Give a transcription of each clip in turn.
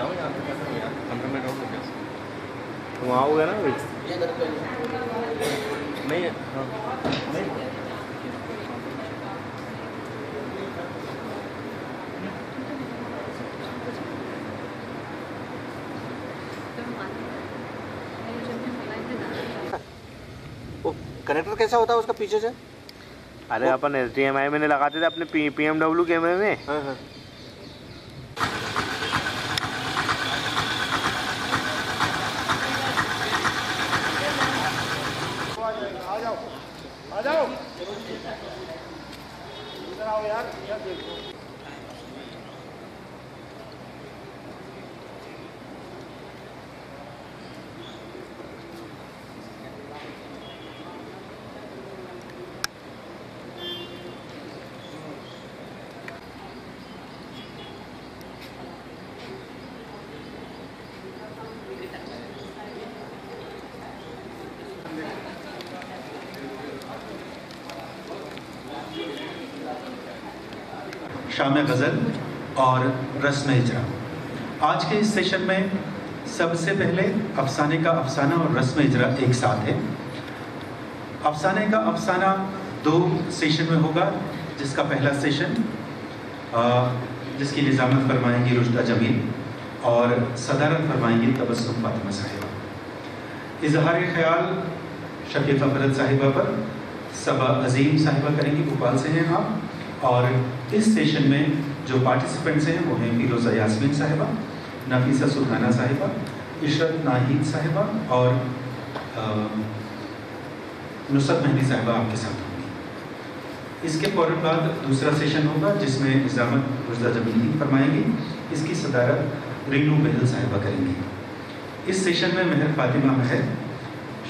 जाओ यहाँ पे कैसे हो यार 15 मिनट और हो गया वहाँ हो गया ना भाई नहीं हाँ नहीं वो कनेक्टर कैसा होता है उसका पीछे से? अरे अपन HDMI में नहीं लगाते थे अपने PMW कैमरे में। हाँ हाँ आ जाओ इधर आओ यार देखो शाम गज़ल और रस्म इजरा। आज के इस सेशन में सबसे पहले अफसाने का अफसाना और रस्म इजरा एक साथ है। अफसाने का अफसाना 2 सेशन में होगा, जिसका पहला सेशन जिसकी निज़ामत फरमाएंगी रुश्दा जमील और सदारत फरमाएंगी तबस्सुम फातिमा साहिबा। इजहार ख्याल शकीफ़ा फरद साहिबा पर सबा अजीम साहिबा करेंगी, भोपाल से हैं आप। और इस सेशन में जो पार्टिसिपेंट्स हैं वो हैं फिरोज़ा यास्मीन साहिबा, नफीसा सुल्ताना साहिबा, इशरत नाहीद साहिबा और नुसरत मेहंदी साहिबा आपके साथ होंगी। इसके फ़ौरन बाद दूसरा सेशन होगा जिसमें निज़ामत रुश्दा जमील फरमाएंगी, इसकी सदारत रीनू बहल साहिबा करेंगी। इस सेशन में महर फातिमा महर,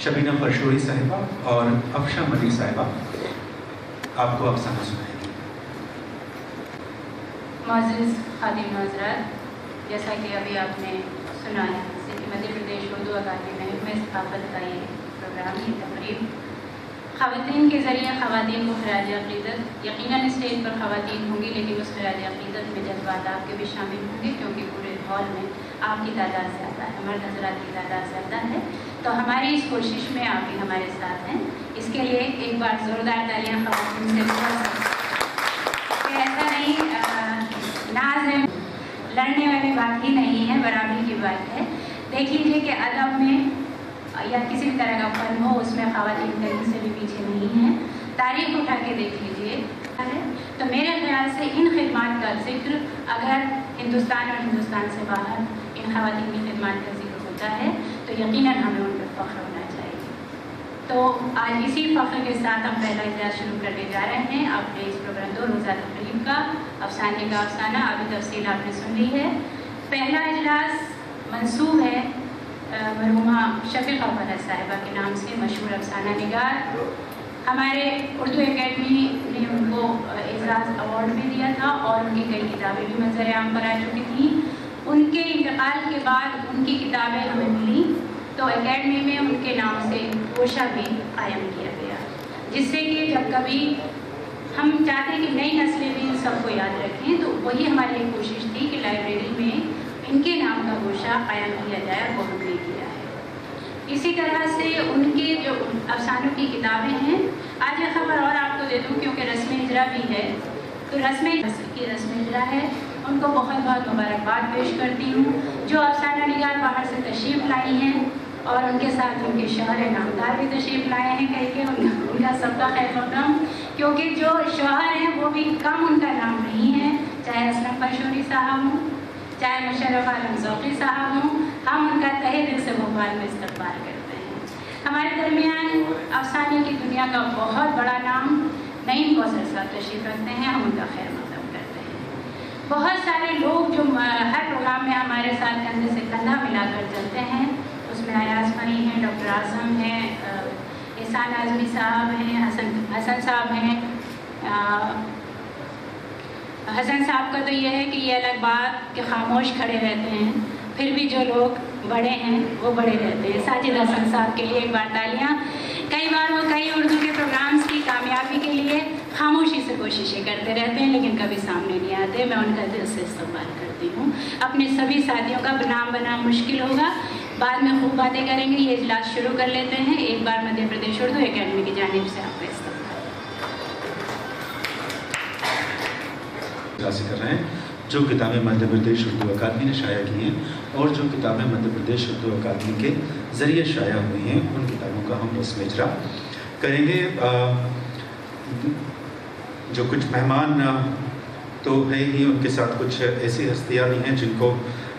शबीना फरशोरी साहिबा और अफशा मलिक साहिबा आपको अफसाना सुनाएंगी। मुअज़्ज़िज़ ख़ादिम हज़रात, जैसा कि अभी आपने सुना है मध्य प्रदेश उर्दू अकादमी में सक़ाफ़त का ये प्रोग्राम, ये तक़रीब ख़वातीन के ज़रिए ख़वातीन को ख़िराज अक़ीदत, यकीनन स्टेज पर ख़वातीन होंगी लेकिन उस ख़िराज अक़ीदत में जज्बात आपके भी शामिल होंगे, क्योंकि पूरे हॉल में आपकी तादाद ज़्यादा है, मर्द हज़रात की तादाद ज़्यादा है। तो हमारी इस कोशिश में आप भी हमारे साथ हैं, इसके लिए एक बार ज़ोरदार तालियाँ ख़वातीन से। ऐसा नहीं नाज है, लड़ने वाली बात ही नहीं है, बराबरी की बात है। देख लीजिए कि अदब में या किसी भी तरह का फन हो उसमें ख़वातीन कहीं से भी पीछे नहीं है। तारीख उठा के देख लीजिए है, तो मेरे ख्याल से इन खिदमात का जिक्र अगर हिंदुस्तान और हिंदुस्तान से बाहर इन ख़वातीन की खिदमात का जिक्र होता है तो यकीनन हमें उन पर फ़ख्र होना चाहिए। तो आज इसी फ़ख्र के साथ हम पहला इजलास शुरू करने जा रहे हैं। आपने इस प्रोग्राम 2 रोज़ा तक़रीब का अफसाने का अफसाना अभी तफसील आपने सुन ली है। पहला इजलास मंसूब है मरहुमा शफ़ीक़ा फरद साहिबा के नाम से मशहूर अफसाना निगार। हमारे उर्दू एकेडमी ने उनको एज़ाज़ अवार्ड भी दिया था और उनकी कई किताबें भी मंज़र आम पर आ चुकी थी। उनके इंतकाल के बाद उनकी किताबें हमें मिली तो एकेडमी में उनके नाम से कोशा भी कायम किया गया, जिससे कि जब कभी हम चाहते हैं कि नई नस्लें भी इन सबको याद रखें, तो वही हमारी एक कोशिश थी कि लाइब्रेरी में इनके नाम का गोशा कायम किया जाए, और वो हमने किया है। इसी तरह से उनके जो अफसानों की किताबें हैं, आज एक खबर और आपको दे दूँ क्योंकि रस्म इजरा भी है, तो रस्म इजरा है, उनको बहुत बहुत मुबारकबाद पेश करती हूँ। जो अफसाना निगार बाहर से तशरीफ़ लाई हैं और उनके साथ उनके शौहर नामदार भी तशरीफ़ लाए हैं, कह के उनका सबका खैर मक़दम, क्योंकि जो शौहर हैं वो भी कम उनका नाम नहीं है, चाहे असलम फरशोरी साहब हों, चाहे मुशर्रफ आलम ज़ौक़ी साहब हों, हम उनका तहे दिल से भोपाल में इस्तक़बाल करते हैं। हमारे दरमियान अफसाने की दुनिया का बहुत बड़ा नाम नईम कौसर साहब तशरीफ़ रखते हैं, हम उनका खैर मक़दम करते हैं। बहुत सारे लोग जो हर प्रोग्राम में हमारे साथ कंधे से कंधा मिलाकर चलते हैं, उसमें अयाज़ फ़नी हैं, डॉक्टर आज़म हैं, एहसान आज़मी साहब हैं, हसन साहब हैं। हसन साहब का तो ये है कि ये अलग बात कि खामोश खड़े रहते हैं, फिर भी जो लोग बड़े हैं वो बड़े रहते हैं। साजिद हसन साहब के लिए एक बार तालियाँ। कई बार वो कई उर्दू के प्रोग्राम्स की कामयाबी के लिए खामोशी से कोशिशें करते रहते हैं लेकिन कभी सामने नहीं आते। मैं उनका दिल से इस्तेमाल करती हूँ। अपने सभी साथियों का नाम बनाना मुश्किल होगा, बाद में खूब बातें करेंगे। ये इजलास शुरू कर लेते हैं। एक बार मध्य प्रदेश उर्दू एकेडमी की जानिब से आपका इस्तेमाल कर रहे हैं। जो किताबें मध्य प्रदेश उर्दू अकादमी ने शाया की हैं और जो किताबें मध्य प्रदेश उर्दू अकादमी के ज़रिए शाया हुई हैं उन किताबों का हम रस्म इजरा करेंगे। जो कुछ मेहमान तो है ही, उनके साथ कुछ ऐसी हस्तियाँ भी हैं जिनको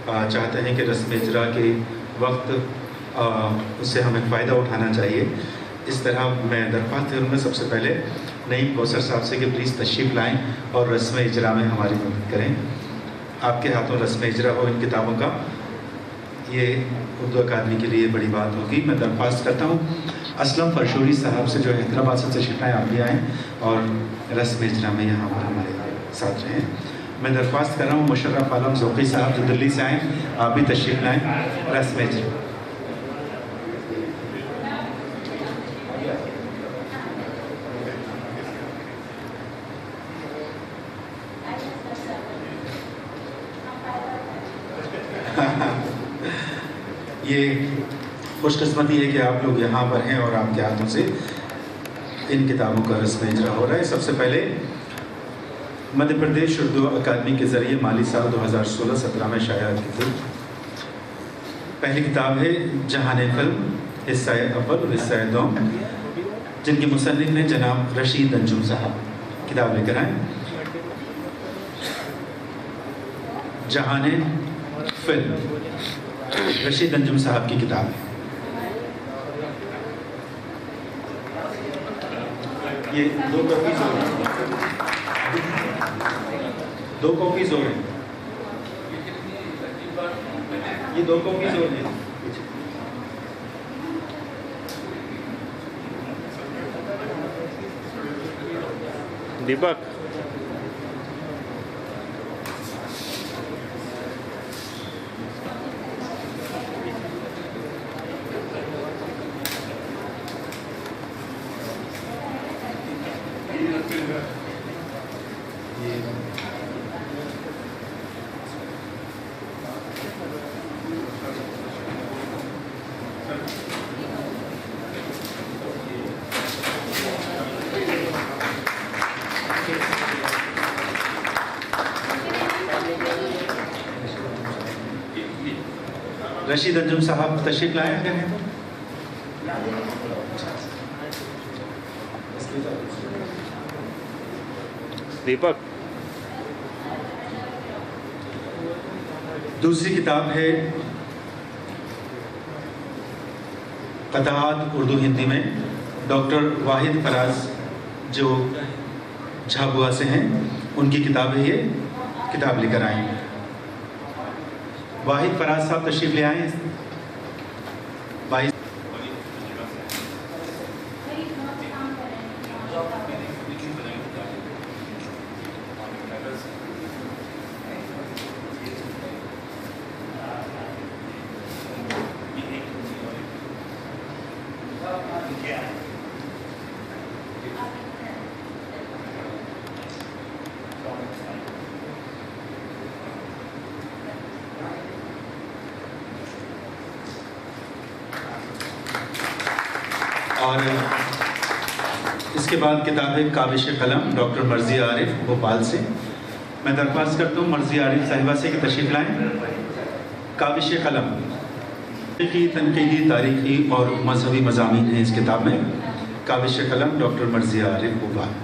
चाहते हैं कि रस्म इजरा के वक्त उससे हमें फ़ायदा उठाना चाहिए। इस तरह मैं दरख्वास्त करूँगा सबसे पहले नईम कौसर साहब से कि प्लीज़ तशरीफ़ लाएँ और रस्म इजरा में हमारी मदद करें। आपके हाथों रस्म इजरा हो इन किताबों का, ये उर्दू अकादमी के लिए बड़ी बात होगी। मैं दरख्वास्त करता हूँ असलम फरशोरी साहब से जो हैदराबाद से तशरीफ़ लाएँ, आप भी आएँ और रस्म इजरा में यहाँ पर हमारे साथ रहें। मैं दरख्वास्त कर रहा हूँ मुशर्रफ आलम ज़ौक़ी साहब जो दिल्ली से आएँ, आप भी तशरीफ़ लाएँ रस्म इजरा। ये खुशकिस्मती है कि आप लोग यहाँ पर हैं और आपके हाथों से इन किताबों का रस्म इजरा हो रहा है। सबसे पहले मध्य प्रदेश उर्दू अकादमी के ज़रिए माली साल 2016-17 में शाया की गई पहली किताब है जहान फिल्म हिस्सा अव्वल और हिस्सा दोम, जिनके मुसन्निफ हैं जनाब रशीद अंजुम साहब। किताब लेकर आए। जहान फिल्म रशीद अंजुम साहब की किताब है। ये 2 कॉपीज और हैं, 2 कॉपीज और हैं, ये 2 कॉपीज और हैं। दीपक रशीद अंजुम साहब तशरीफ लाए अगर हैं दीपक। दूसरी किताब है क़ताआत उर्दू हिंदी में, डॉक्टर वाहिद फराज जो झाबुआ से हैं उनकी किताब है। ये किताब लेकर आए हैं। वाहिद फराज साहब तशरीफ ले आए। और इसके बाद किताब है काबिश कलम, डॉक्टर मर्जी आरिफ भोपाल से। मैं दरख्वास्त करता हूँ मर्जी आरिफ साहिबा से कि तशरीफ़ लाएँ। काबिश कलम की तनकीदी, तारीख़ी और मजहबी मज़ामीन हैं इस किताब में। काबिश कलम, डॉक्टर मर्जी आरिफ भोपाल।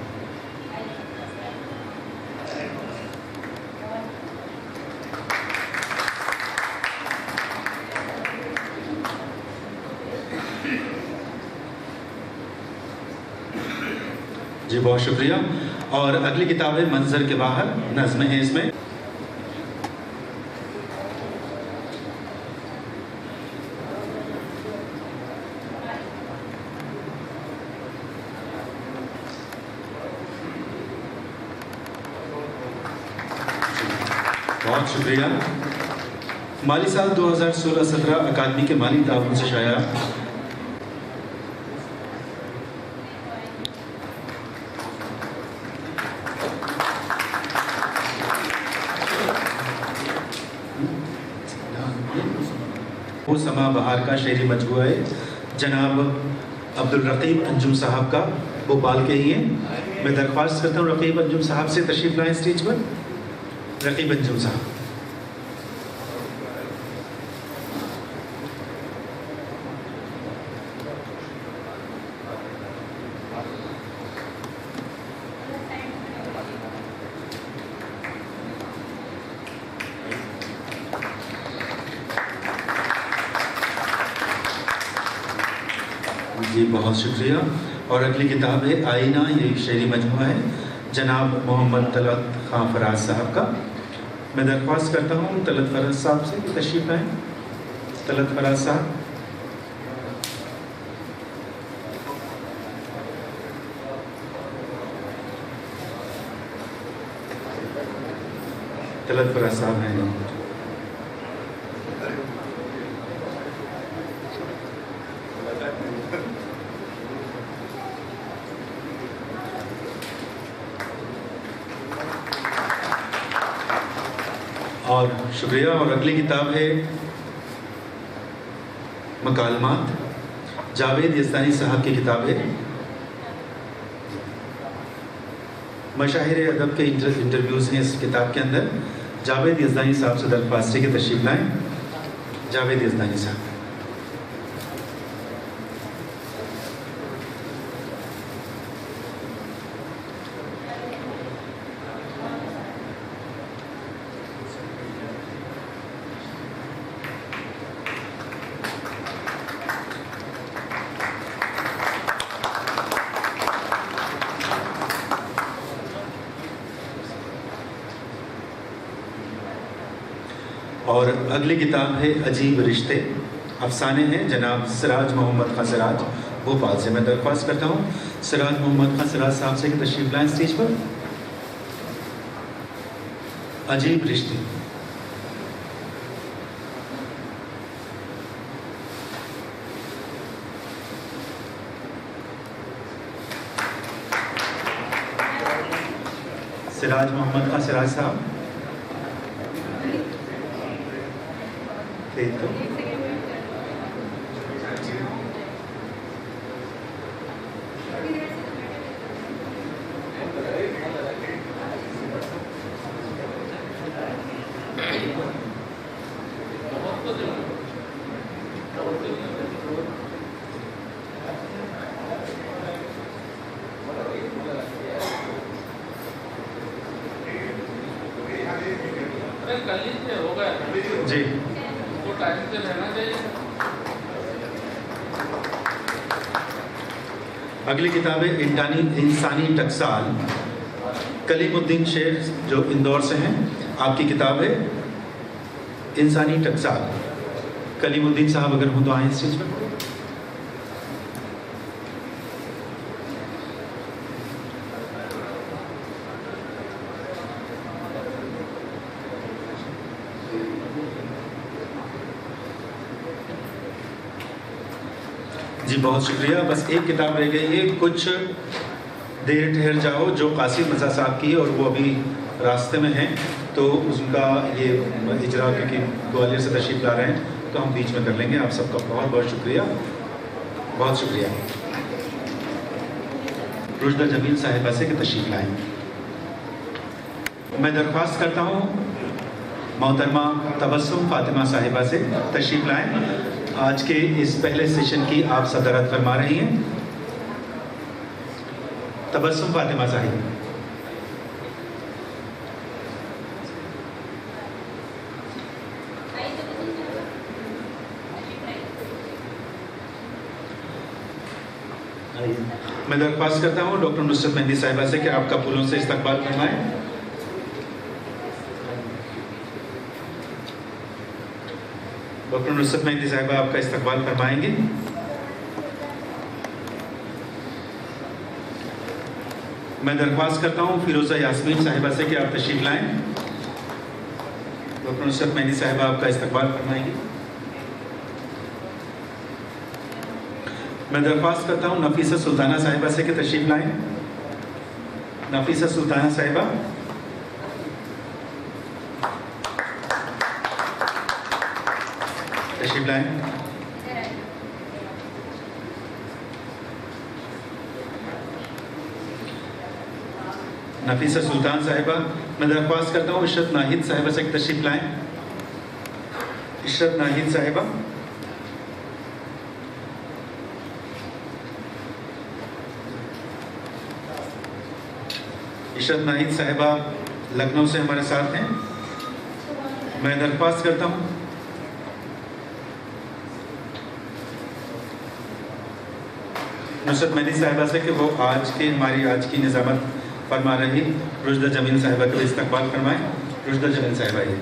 जी बहुत शुक्रिया। और अगली किताब है मंजर के बाहर, नज़्म है इसमें। बहुत शुक्रिया। माली साल 2016-17 अकादमी के माली ताउन से शाया वो समा बहार का शेरी मजमूआ है जनाब अब्दुल रकीब अंजुम साहब का, भोपाल के ही हैं। मैं दरख्वास्त करता हूँ रकीब अंजुम साहब से तशरीफ लाएं स्टेज पर। रकीब अंजुम साहब। जी बहुत शुक्रिया। और अगली किताब है आईना, ये शेरी मजमूआ है जनाब मोहम्मद तलत खां फराज साहब का। मैं दरख्वास्त करता हूँ तलत फराज साहब से कि तशरीफ लाएं। तलत फराज साहब। तलत फराज साहब हैं। और शुक्रिया। और अगली किताब है मकालमात, जावेद यज़दानी साहब की किताब है। मशाहिर अदब के इंटरव्यूज़ हैं इस किताब के अंदर। जावेद यज़दानी साहब से दरख्वास्त है कि तशरीफ लाएं। जावेद यज़दानी साहब। और अगली किताब है अजीब रिश्ते, अफसाने हैं जनाब सिराज मोहम्मद खां सिराज, भोपाल से। मैं दरख्वास्त करता हूँ सिराज मोहम्मद खां सिराज साहब से कि तशरीफ लाएं स्टेज पर। अजीब रिश्ते। सिराज मोहम्मद खां सिराज साहब। तो जी टाइम से रहना चाहिए। अगली किताब है इंसानी टकसाल, कलीमुद्दीन शेख जो इंदौर से हैं, आपकी किताब है इंसानी टकसाल। कलीमुद्दीन साहब अगर हों तो आएँ स्टेज पर। जी बहुत शुक्रिया। बस एक किताब रह गई है, कुछ देर ठहर जाओ, जो कासिम मज़ा साहब की है और वो अभी रास्ते में हैं, तो उसका ये इजरा क्योंकि ग्वालियर से तशरीफ ला रहे हैं तो हम बीच में कर लेंगे। आप सबका बहुत बहुत शुक्रिया, बहुत शुक्रिया। रुजदा जमील साहिबा से कि तशरीफ लाएँ। मैं दरख्वास्त करता हूँ मोहतरमा तबस्सुम फातिमा साहिबा से तशरीफ लाएँ। आज के इस पहले सेशन की आप सदरत फरमा रही हैं। तबस्सुम फातिमा साहिबा। मैं दरख्वास्त करता हूँ डॉक्टर नुसरत मेहंदी साहिबा से कि आपका फूलों से इस्तकबाल फरमाएं। डॉक्टर नुसरत मेहंदी साहिबा आपका इस्तकबाल फरमाएंगे। मैं दरख्वास्त करता हूँ फिरोज़ा यास्मीन साहिबा से कि आप तशरीफ लाएं। डॉक्टर नुसरत मेहंदी साहिबा आपका इस्तकबाल फरमाएंगी। मैं दरख्वास्त करता हूँ नफीसा सुल्ताना साहिबा से कि तशरीफ लाएं। नफीसा सुल्ताना साहिबा। تشریف لائیں. نفیسہ سلطان صاحبہ، میں درخواست کرتا ہوں عشرت ناہید صاحبہ سے تشریف لائیں. عشرت ناہید صاحبہ. عشرت ناہید صاحبہ لکھنؤ سے ہمارے ساتھ ہیں. میں درخواست کرتا ہوں نصرت مہدی صاحبہ سے کہ وہ ہماری آج کی نظامت فرما رہی رشدہ جمیل صاحبہ کا استقبال فرمائیں. رشدہ جمیل صاحبہ یہ.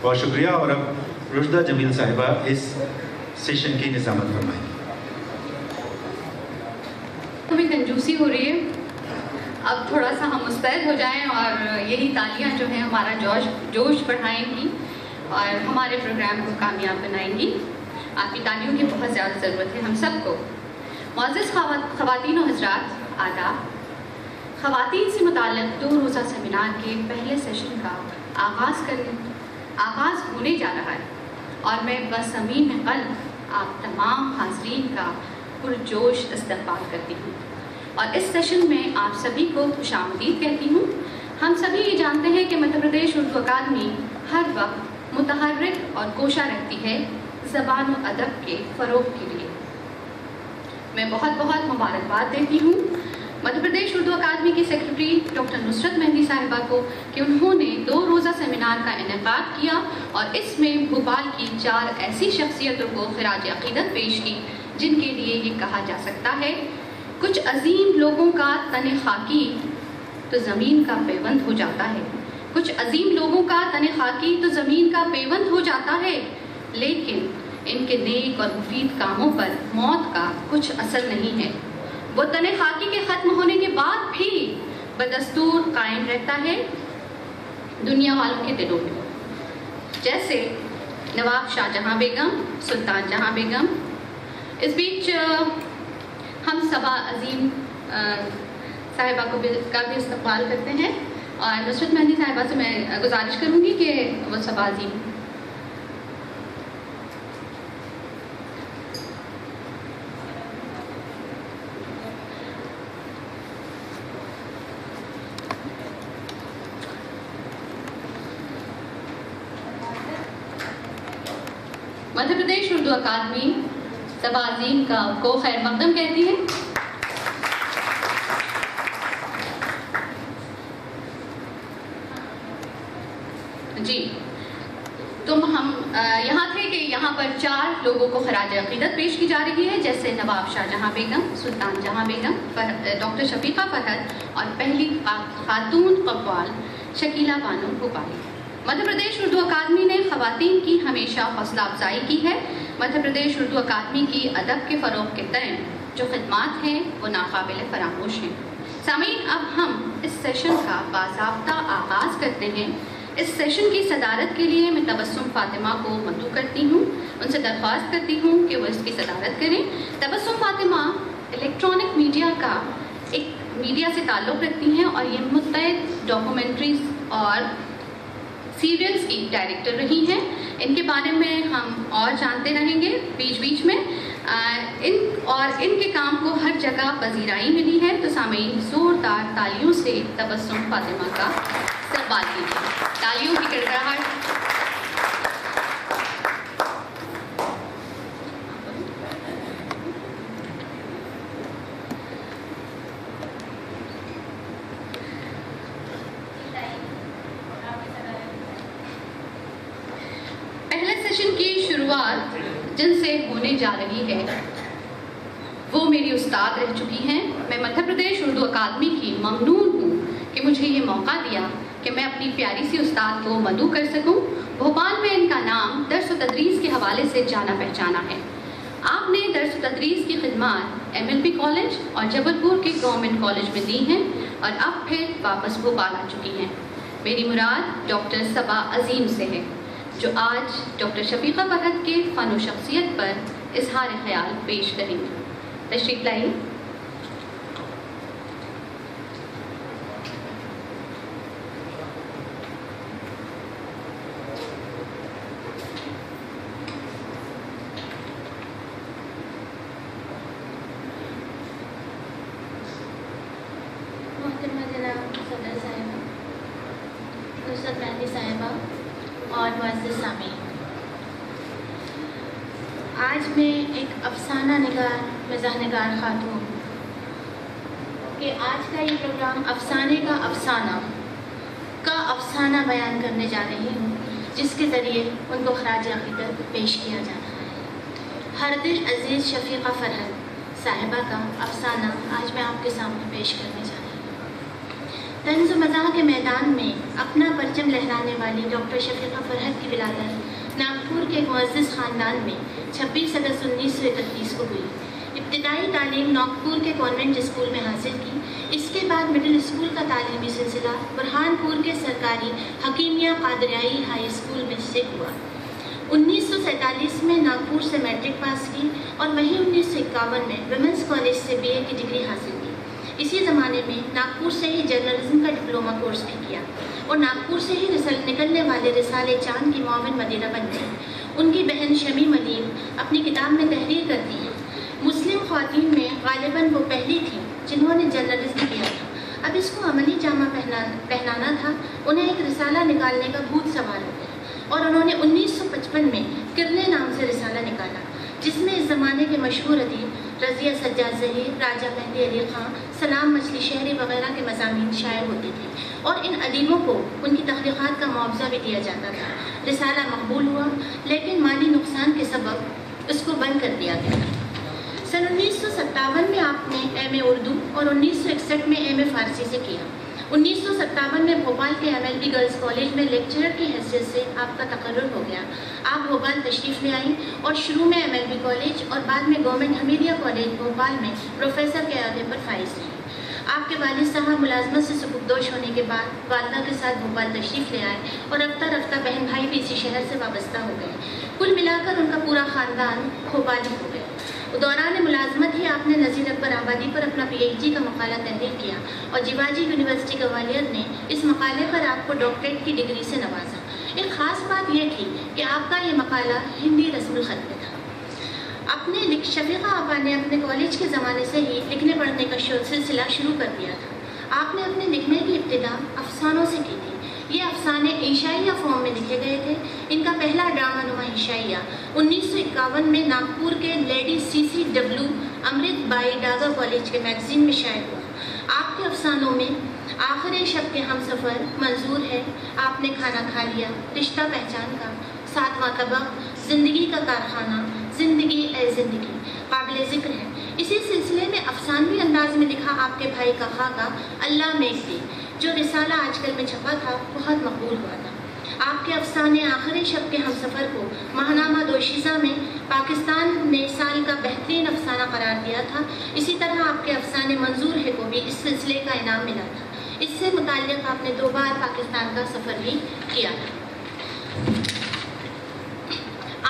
بہت شکریہ. اور اب رشدہ جمیل صاحبہ اس سیشن کی نظامت فرمائیں. ہمیں کنجوسی ہو رہی ہے. اب تھوڑا سا ہم مستعد ہو جائیں اور یہی تالیاں جو ہیں ہمارا جوش بڑھائیں گی اور ہمارے پروگرام کو کامیاب بنائیں گی. آپ کی تالیوں کی بہت زیادہ ضرورت ہے ہم سب کو. معزز خواتین و حضرات، آداب. خواتین سے متعلق 2 روزہ سیمینار کے پہلے سیشن کا آغاز ہونے جا رہا ہے اور میں بصمیم قلب آپ تمام حاضرین کا پرجوش استقبال کرتی ہوں اور اس سیشن میں آپ سبھی کو خوش آمدید کہتی ہوں. ہم سبھی یہ جانتے ہیں کہ مدھیہ پردیش اردو اکادمی ہر وقت متحرک اور کوشاں رہتی ہے زبان و ادب کے فروغ کے لیے. میں بہت مبارکباد دیتی ہوں مدھیہ پردیش اردو اکادمی کی سیکرٹری ڈاکٹر نصرت مہدی صاحبہ کو کہ انہوں نے 2 روزہ سیمینار کا انعقاد کیا اور اس میں بھوپال کی 4 ایسی شخصیتوں کو خراج عقیدت پیش کی جن کے لیے یہ کہا جا سکتا ہے کچھ عظیم لوگوں کا تن خاکی تو زمین کا پیوند ہو جاتا ہے. کچھ عظیم لوگوں کا تن خاکی تو زمین کا پیوند ہو جاتا ہے، لیکن ان کے نیک اور مفید کاموں پر موت کا کچھ اثر نہیں ہے. وہ تن خاکی کے ختم ہونے کے بعد بھی بدستور قائم رہتا ہے دنیا والوں کے دلوں میں، جیسے نواب شاہ جہاں بیگم، سلطان جہاں بیگم. اس بیچ ہم صبا عظیم صاحبہ کا بھی استقبال کرتے ہیں اور نصرت مہدی صاحبہ سے میں گزارش کروں گی کہ وہ صبا عظیم مدھیہ پردیش اردو اکادمی صبا عظیم کو خیر مقدم کہتی ہے. جی ہم یہاں تھے کہ یہاں پر 4 لوگوں کو خراج عقیدت پیش کی جا رہی ہے، جیسے نواب شاہ جہاں بیگم، سلطان جہاں بیگم، ڈاکٹر شفیقہ فرحت اور پہلی خاتون قوال شکیلہ بانو بھوپالی. مدھیہ پردیش اردو اکادمی نے خواتین کی ہمیشہ حوصلہ افزائی کی ہے. مدھیہ پردیش اردو اکادمی کی ادب کے فروغ کے تئیں جو خدمات ہیں وہ ناقابل فراموش ہیں. سامعین، اب ہم اس سیشن کا باضابطہ آغاز کرتے ہیں. اس سیشن کی صدارت کے لیے میں تبسم فاطمہ کو مدعو کرتی ہوں، ان سے درخواست کرتی ہوں کہ وہ اس کی صدارت کریں. تبسم فاطمہ الیکٹرانک میڈیا سے تعلق رکھتی ہیں اور یہ متعدد ڈاکومنٹریز اور سیریلز کی ڈائریکٹر رہی ہیں. ان کے بارے میں ہم اور جانتے رہیں گے بیچ میں. ان کے کام کو ہر جگہ پذیرائی ملی ہے. تو سامعین، زوردار تالیوں سے تبسم فاطمہ کا استقبال کیجیے. تالیوں کی گڑگڑاہٹ. پہلے سیشن کی شروعات جن سے ہونے جا رہی ہے وہ میری استاد رہ چکی ہیں. میں مدھیہ پردیش اردو اکادمی کی ممنون ہوں کہ مجھے یہ موقع دیا کہ میں اپنی پیاری سی استاد کو مدعو کر سکوں. بھوپال میں ان کا نام درس و تدریس کے حوالے سے جانا پہچانا ہے. آپ نے درس و تدریس کی خدمات MLP کالج اور جبل پور کے گورنمنٹ کالج میں دی ہیں اور اب پھر واپس بھوپال آ چکی ہیں. میری مراد ڈاکٹر صبا عظیم سے ہے جو آج ڈاکٹر شفیقہ فرحت کے فن و شخصیت پر اظہار خیال پیش کریں گے. تشریف لائیے. محترمہ جناب صدر صاحبہ، نصرت مہدی صاحبہ اور معزز سامعین، آج میں ایک افسانہ نگار مزاح نگار خاتون کہ آج کا یہ پروگرام افسانے کا افسانہ بیان کرنے جا رہی ہوں، جس کے ذریعے ان کو خراج عقیدت پیش کیا جا رہا ہے. ہر دل عزیز شفیقہ فرحت صاحبہ کا افسانہ آج میں آپ کے سامنے پیش کرنے جا رہی ہوں. طنز و مزاح کے میدان میں اپنا پرچم لہرانے والی ڈاکٹر شفیقہ فرحت کی ولادت ناگپور کے ایک معزز خاندان میں 26 اگست 1931 کو ہوئی. ابتدائی تعلیم ناگپور کے کانوینٹ اسکول میں حاصل کی. اس کے بعد مڈل اسکول کا تعلیمی سلسلہ برہان پور کے سرکاری حکیمیہ قادریائی ہائی اسکول میں سے ہوا. 1947 میں ناگپور سے میٹرک پاس کی اور وہیں 1951 میں ویمنس کالج سے BA کی ڈگری حاصل کی. اسی زمانے میں ناگپور سے ہی جرنلزم کا ڈپلومہ کورس بھی کیا اور ناگپور سے ہی نکلنے والے رسالے چاند کی معاون مدیرہ بن گئی. ان کی بہن شمیم علیم اپنی کتاب میں تحریر کرتی ہیں، مسلم خواتین میں غالباً وہ پہلی تھیں جنہوں نے جرنلزم کیا تھا. اب اس کو عملی جامہ پہنانا تھا. انہیں ایک رسالہ نکالنے کا بھوت سوار ہو گیا اور انہوں نے 1955 میں کرنے نام سے رسالہ نکالا، جس میں اس زمانے کے مشہور ادیب رضیہ سجاد ظہیر، راجہ مہدی علی خان، سلام مچھلی شہری وغیرہ کے مضامین شائع ہوتے تھے اور ان ادیبوں کو ان کی تخلیقات کا معاوضہ بھی دیا جاتا تھا. رسالہ مقبول ہوا، لیکن مالی نقصان کے سبب اس کو بند کر دیا گیا. سن 1957 میں آپ نے MA اردو اور 1961 میں MA فارسی سے کیا. 1957 میں بھوپال کے MLB گرلز کالج میں لیکچرر کی حیثیت سے آپ کا تقرر ہو گیا. آپ بھوپال تشریف لے آئیں اور شروع میں MLB کالج اور بعد میں گورنمنٹ حمیدیہ کالج بھوپال میں پروفیسر کے عہدے پر فائز رہے. آپ کے والد صاحب ملازمت سے سبکدوش ہونے کے بعد والدہ کے ساتھ بھوپال تشریف لے آئے اور رفتہ رفتہ بہن بھائی بھی اسی شہر سے وابستہ ہو گئے. کل ملا کر ان کا پورا خاندان بھوپالی ہو گیا. دوران ملازمت ہی آپ نے نذیر اکبر آبادی پر اپنا PhD کا مقالہ تحریر کیا اور جیواجی یونیورسٹی گوالیر نے اس مقالے پر آپ کو ڈاکٹریٹ کی ڈگری سے نوازا. ایک خاص بات یہ تھی کہ آپ کا یہ مقالہ ہندی رسم الخط میں تھا. شفیقہ آپا نے اپنے کالج کے زمانے سے ہی لکھنے پڑھنے کا سلسلہ شروع کر دیا تھا. آپ نے اپنے لکھنے کی ابتدا افسانوں سے کی تھی. یہ افسانے عشائیہ فارم میں لکھے گئے تھے. ان کا پہلا ڈرامہ نما عشائیہ 1951 میں ناگپور کے lady CCW Amrit Bai Daga college کے میگزین میں شائع ہوا. آپ کے افسانوں میں آخر شب کے ہم سفر، منظور ہے، آپ نے کھانا کھا لیا، رشتہ پہچان کا، ساتواں طبق، زندگی کا کارخانہ، زندگی اے زندگی قابل ذکر ہے. اسی سلسلے میں افسانوی انداز میں لکھا آپ کے بھائی کا خاکہ اللہ میگزی، جو رسالہ آج کل میں چھپا تھا، بہت مقبول ہوا تھا. آپ کے افسانے آخری شب کے ہم سفر کو ماہنامہ دوشیزہ میں پاکستان نے سال کا بہترین افسانہ قرار دیا تھا. اسی طرح آپ کے افسانے منظور ہے کو بھی اس سلسلے کا انعام ملا تھا. اس سے متعلق آپ نے 2 بار پاکستان کا سفر بھی کیا تھا.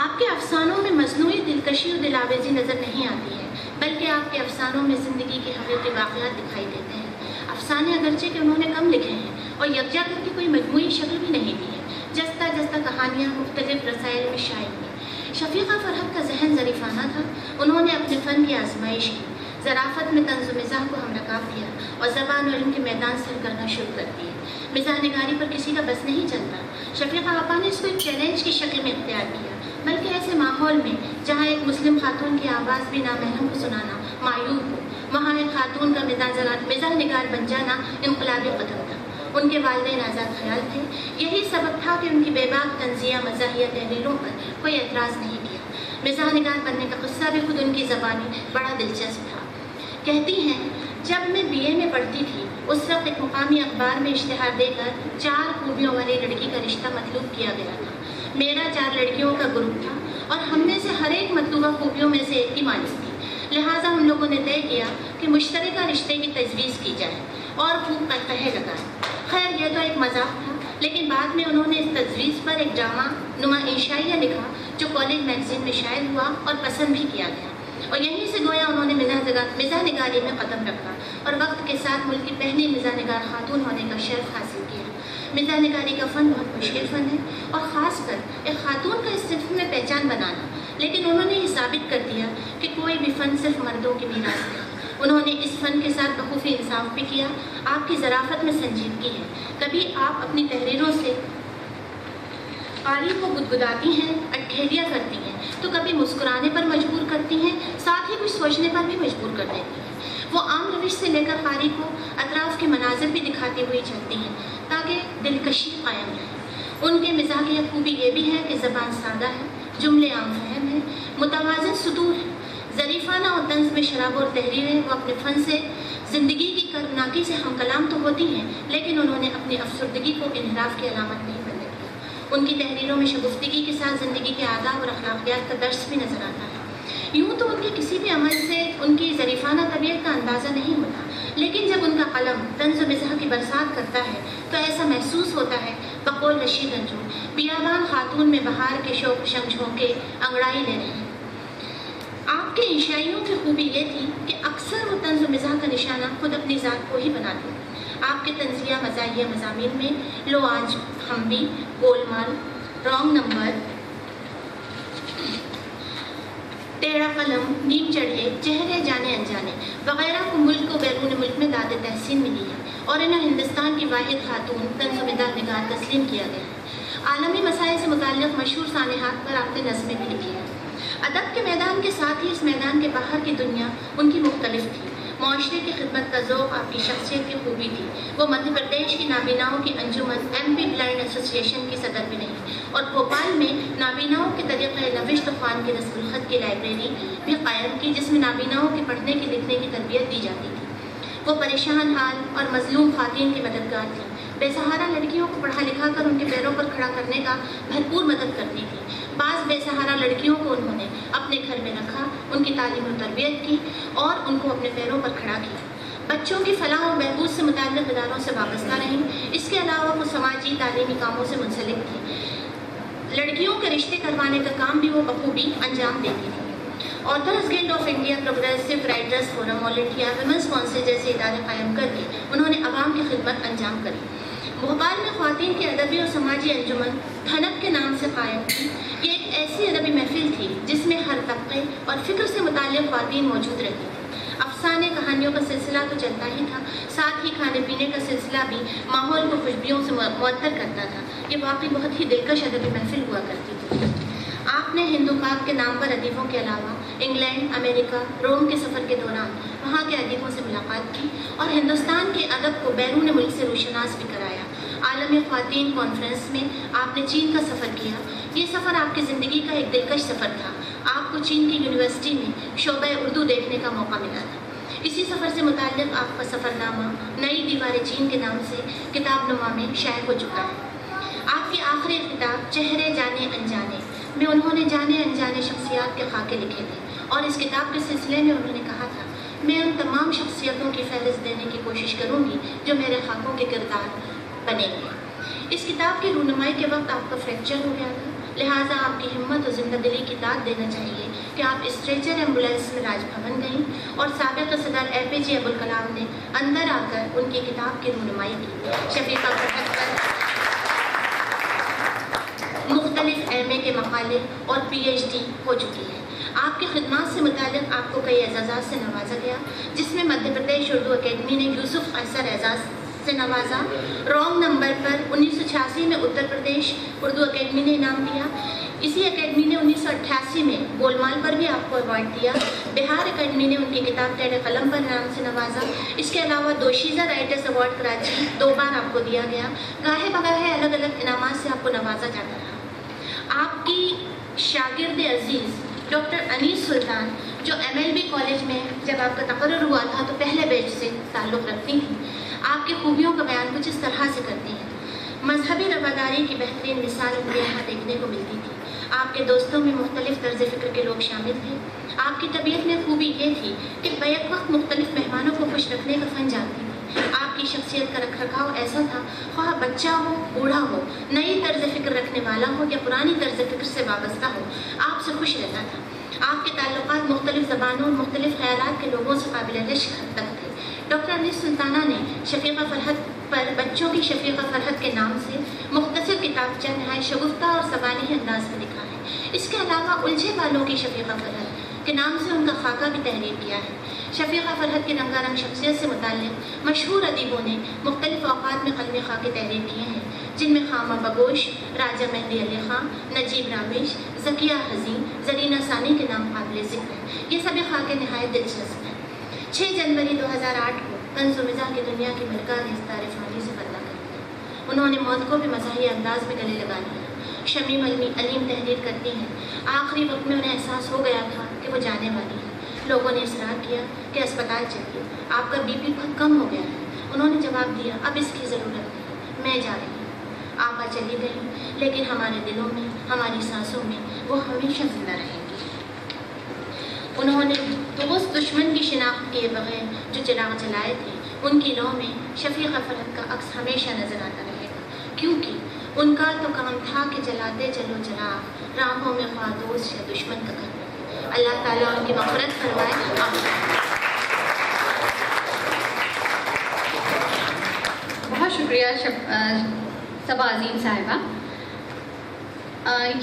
آپ کے افسانوں میں مصنوعی دلکشی اور دلاویزی نظر نہیں آتی ہے، بلکہ آپ کے افسانوں میں زندگی کے حقیقی واقعات دکھائی دیتے ہیں. افسانے اگرچہ کہ انہوں نے کم لکھے ہیں اور یکجا کر کے کوئی مجموعی شکل بھی نہیں دی ہے، جستا جستا کہانیاں مختلف رسائل میں شائع ہوئیں. شفیقہ فرحت کا ذہن ظریفانہ تھا. انہوں نے اپنے فن کی آزمائش کی، ظرافت میں طنز و مزاح کو ہم رکاب دیا اور زبان و علم کے میدان سر کرنا شروع کر دیے. مزاح نگاری پر کسی کا بس نہیں چلتا. شفیقہ آپا نے اس کو ایک چیلنج کی شکل میں اختیار کیا، بلکہ ایسے ماحول میں جہاں ایک مسلم خاتون کی آواز بھی نامحرم کو سنانا معیوب ہو، وہاں ایک خاتون کا مزاح نگار بن جانا انقلابی قدم تھا. ان کے والدین آزاد خیال تھے. یہی سبب تھا کہ ان کی بے باک طنزیہ مزاحیہ تحریروں پر کوئی اعتراض نہیں کیا. مزاح نگار بننے کا قصہ بھی خود ان کی زبانی بڑا دلچسپ تھا. کہتی ہیں، جب میں BA میں پڑھتی تھی، اس وقت ایک مقامی اخبار میں اشتہار دے کر 4 خوبیوں والی لڑکی کا رشتہ مطلوب کیا گیا تھا. میرا 4 لڑکیوں کا گروپ تھا اور ہم میں سے ہر ایک مطلوبہ خوبیوں میں سے ایک کی مالک تھی. لہٰذا ہم لوگوں نے طے کیا کہ مشترکہ رشتے کی تجویز کی جائے اور خوب قہقہے لگائے. خیر، یہ تو ایک مذاق تھا، لیکن بعد میں انہوں نے اس تجویز پر ایک ڈرامہ نما عشائیہ لکھا जो कॉलेज मैगजीन में शायद हुआ और पसंद भी किया गया, और यहीं से गोया उन्होंने मिज़ाह निगारी में कदम रखा और वक्त के साथ मुल्क की पहली मिज़ाह निगार खातून होने का शर्फ हासिल किया। मिज़ाह निगारी का फ़न बहुत मुश्किल फ़न है और ख़ासकर एक खातून का इस सिर्फ में पहचान बनाना, लेकिन उन्होंने ये साबित कर दिया कि कोई भी फ़न सिर्फ मर्दों की मीरास नहीं। उन्होंने इस फ़न के साथ बखूबी इंसाफ भी किया। आपकी ज़राफ़त में संजीदगी है। कभी आप अपनी तहरीरों से कारी को गुदगुदाती हैं, अटखेलियाँ करती हैं, तो कभी मुस्कुराने पर मजबूर करती हैं, साथ ही कुछ सोचने पर भी मजबूर कर देती हैं। वो आम रविश से लेकर कारी को अतराफ़ के मनाजिर भी दिखाती हुई चलती हैं ताकि दिलकशी कायम रहे। उनके मिजाज की खूबी ये भी है कि ज़बान सादा है, जुमले आम फहम है, मुतवाज़िन सुतूर है, ज़रीफ़ाना और तंज़ में शराब और तहरीरें वो अपने फ़न से ज़िंदगी की कर्बनाकी से हम कलाम तो होती हैं, लेकिन उन्होंने अपनी अफसरदगी को इन्हराफ की अलामत नहीं बनने दिया। उनकी तहरीरों में शगुफ्तगी के साथ ज़िंदगी के आदाब और अखलाकियात का दर्स भी नज़र आता है। यूँ तो उनके किसी भी अमल से उनकी ज़रीफ़ाना तबीयत का अंदाज़ा नहीं होता, लेकिन जब उनका कलम तंज़ मिज़ाह की बरसात करता है तो ऐसा महसूस होता है बकौल रशीद अंजुम बियाबान खातून में बहार के शौक झोंके अंगड़ाई ले रहे हैं। आपके इंशाइयों की खूबी ये थी कि अक्सर वो तंज़ मिज़ाह का निशाना खुद अपनी ज़ात को ही बनाते थे। आपके तंज़िया मज़ाहिया मज़ामीन में लो आज हम भी, गोलमाल, रॉन्ग नंबर, टेढ़ा कलम, नीम चढ़े, चेहरे जाने अनजाने वगैरह को मुल्क को बैरून मुल्क में दाद तहसीन मिली है और इन्हें हिंदुस्तान की वाहिद खातून तंज़ मिज़ाह निगार तस्लीम किया गया है। आलमी मसाइल से मुताल्लिक़ मशहूर सानेहात पर आपने नज़में भी लिखी हैं। अदब के मैदान के साथ ही इस मैदान के बाहर की दुनिया उनकी मुख्तलिफ थी। माशरे की खिदमत का ज़ौक़ आपकी शख्सियत की खूबी थी। वो मध्य प्रदेश की नाबीनाओं की अंजुमन MP ब्लाइंड एसोसिएशन की सदर भी नहीं और भोपाल में नाबीनाओं के तरीक़े नविश्त ख़्वान की रस्मुल ख़त की लाइब्रेरी भी कायम की, जिसमें नाबीनाओं के पढ़ने की लिखने की तरबियत दी जाती थी। वो परेशान हाल और मज़लूम ख़वातीन की मददगार थी। बेसहारा लड़कियों को पढ़ा लिखा कर उनके पैरों पर खड़ा करने का भरपूर मदद करती थी। बाज़ बेसहारा लड़कियों को उन्होंने अपने घर में रखा, उनकी तालीम और तरबियत की और उनको अपने पैरों पर खड़ा किया। बच्चों की फलाह और बहबूद से मुताल्लिक़ इदारों से वाबस्ता रहीं। इसके अलावा वो समाजी तालीमी कामों से मुंसलिक थी। लड़कियों के रिश्ते करवाने का काम भी वो बखूबी अंजाम देती थी। Authors guild of India, progressive writers forum, all India women's council जैसे इदारे कायम करके उन्होंने आवाम की खिदमत अंजाम करी। भोपाल में ख़वातीन की अदबी और समाजी अंजुमन धनक के नाम से कायम थी। ये एक ऐसी अदबी महफिल थी जिसमें हर तबके और फ़िक्र से मुताल्लिक़ ख़वातीन मौजूद रहती थी। अफसाने कहानियों का सिलसिला तो चलता ही था, साथ ही खाने पीने का सिलसिला भी माहौल को खुशबियों से मुअत्तर करता था। ये वाकई बहुत ही दिलकश अदबी महफिल हुआ करती थी। आपने हिंदू पाक के नाम पर अदीबों के अलावा इंग्लैंड, अमेरिका, रोम के सफ़र के दौरान वहाँ के अदीबों से मुलाकात की और हिंदुस्तान के अदब को बैरून मुल्क से रोशनास भी कराया। आलमी ख़वातीन कॉन्फ्रेंस में आपने चीन का सफ़र किया। ये सफ़र आपकी ज़िंदगी का एक दिलकश सफ़र था। आपको चीन की यूनिवर्सिटी में शोबे उर्दू देखने का मौका मिला था। इसी सफ़र से मुताल्लिक़ आपका सफ़रनामा नई दीवारें चीन के नाम से किताबनुमा में शाये हो चुका है। आपकी आखिरी किताब चेहरे जाने अनजाने में उन्होंने जाने अनजाने शख्सियात के खाके लिखे थे और इस किताब के सिलसिले में उन्होंने कहा था, मैं उन तमाम शख्सियतों की फहरिस्त देने की कोशिश करूँगी जो मेरे खाकों के किरदार बनेंगे। इस किताब की रूनुमाई के वक्त आपका फ्रैक्चर हो गया था, लिहाजा आपकी हिम्मत और ज़िंददिली की दाद देना चाहिए कि आप स्ट्रेचर एम्बुलेंस में राजभवन गईं और साबिक़ सदर APJ अब्दुल कलाम ने अंदर आकर उनकी किताब की रूनुमाई की। शफीक़ा बरहक पर मुख्तलिफ MA के मकाले और PhD हो चुकी है। आपकी खिदमत से मुताल्लिक़ आपको कई एजाज़ात से नवाजा गया, जिसमें मध्य प्रदेश उर्दू अकेडमी ने यूसुफ कैसर एजाज़ से नवाजा। रॉन्ग नंबर पर 1986 में उत्तर प्रदेश उर्दू अकेडमी ने इनाम दिया। इसी अकेडमी ने 1988 में गोलमाल पर भी आपको अवार्ड दिया। बिहार अकेडमी ने उनकी किताब टेढ़े कलम पर इनाम से नवाजा। इसके अलावा दोशीज़ा राइटर्स अवार्ड कराची 2 बार आपको दिया गया। गाहे बगाहे अलग अलग इनामात से आपको नवाजा जाता रहा। आपकी शागिर्द अजीज़ डॉक्टर अनीस सुल्तान, जो MLB कॉलेज में जब आपका तकर्रुर हुआ था तो पहले बैच से ताल्लुक़ रखती थी, आपकी खूबियों का बयान कुछ इस तरह से करती हैं। मजहबी रवादारी की बेहतरीन मिसाल मुझे यहाँ देखने को मिलती थी। आपके दोस्तों में मुख्तलिफ तर्ज़ फ़िक्र के लोग शामिल थे। आपकी तबीयत में खूबी ये थी कि बैक वक्त मुख्तलिफ मेहमानों को खुश रखने का फ़न जानती थी। आपकी आपकी शख्सियत का रख रखाव ऐसा था, ख्वाह बच्चा हो, बूढ़ा हो, नई तर्ज फ़िक्र रखने वाला हो या पुरानी तर्ज फ़िक्र से वाबस्ता हो, आपसे खुश रहता था। आपके ताल्लुकात मुख्तलिफ़ ज़बानों और मुख्तलिफ़ ख़यालात के लोगों से काबिल रिश्क हद तक थे। डॉक्टर अनीस सुल्ताना ने शफ़ीक़ा फ़रहत पर बच्चों की शफ़ीक़ा फ़रहत के नाम से मुख्तसर किताबचा नहायत शगुफ्ता और सवालिह अंदाज में लिखा है। इसके अलावा उलझे बालों की शफ़ीक़ा फ़रहत के नाम से उनका खाका भी तहरीर किया है। शफ़ीक़ा फ़रहत की रंगारंग शख्सियत से मुताल्लिक़ मशहूर अदीबों ने मुख्तलिफ़ औक़ात में क़लमी खाके तहरीर किए हैं, जिनमें खामा बगोश, राजा मेहदी अली ख़ां, नजीब रामिश, ज़किया हज़ीं, ज़रीना सानी के नाम काबिल ज़िक्र हैं। ये सभी खाके नहायत दिलचस्प हैं। 6 जनवरी 2008 को तंज़-ओ-मिज़ाह की दुनिया की मलका ने इस तारीफ़ फ़ानी से पर्दा कर दिया। उन्होंने मौत को भी मज़ाही अंदाज में गले लगा लिया। शमीम अलीम तहरीर करती हैं, आखिरी वक्त में उन्हें एहसास हो गया था कि वो जाने वाली है। लोगों ने इसरार किया कि अस्पताल चलिए, आपका बीपी बहुत कम हो गया है। उन्होंने जवाब दिया, अब इसकी ज़रूरत नहीं, मैं जा रही हूँ। आपा चली गई, लेकिन हमारे दिलों में, हमारी सांसों में वो हमेशा जिंदा रहेंगी। उन्होंने दोस्त दुश्मन की शिनाख्त किए बगैर जो चिराग जलाए थे, उनकी लौ में शफ़ीक़ा फ़रहत का अक्स हमेशा नज़र आता रहेगा, क्योंकि उनका तो काम था कि जलाते चलो चिराग, राहों में ख्वाह दोस्त या दुश्मन का घर रहे। अल्लाह ताला उनकी मग़फ़िरत फरमाए। बहुत शुक्रिया सबा अज़ीम साहिबा।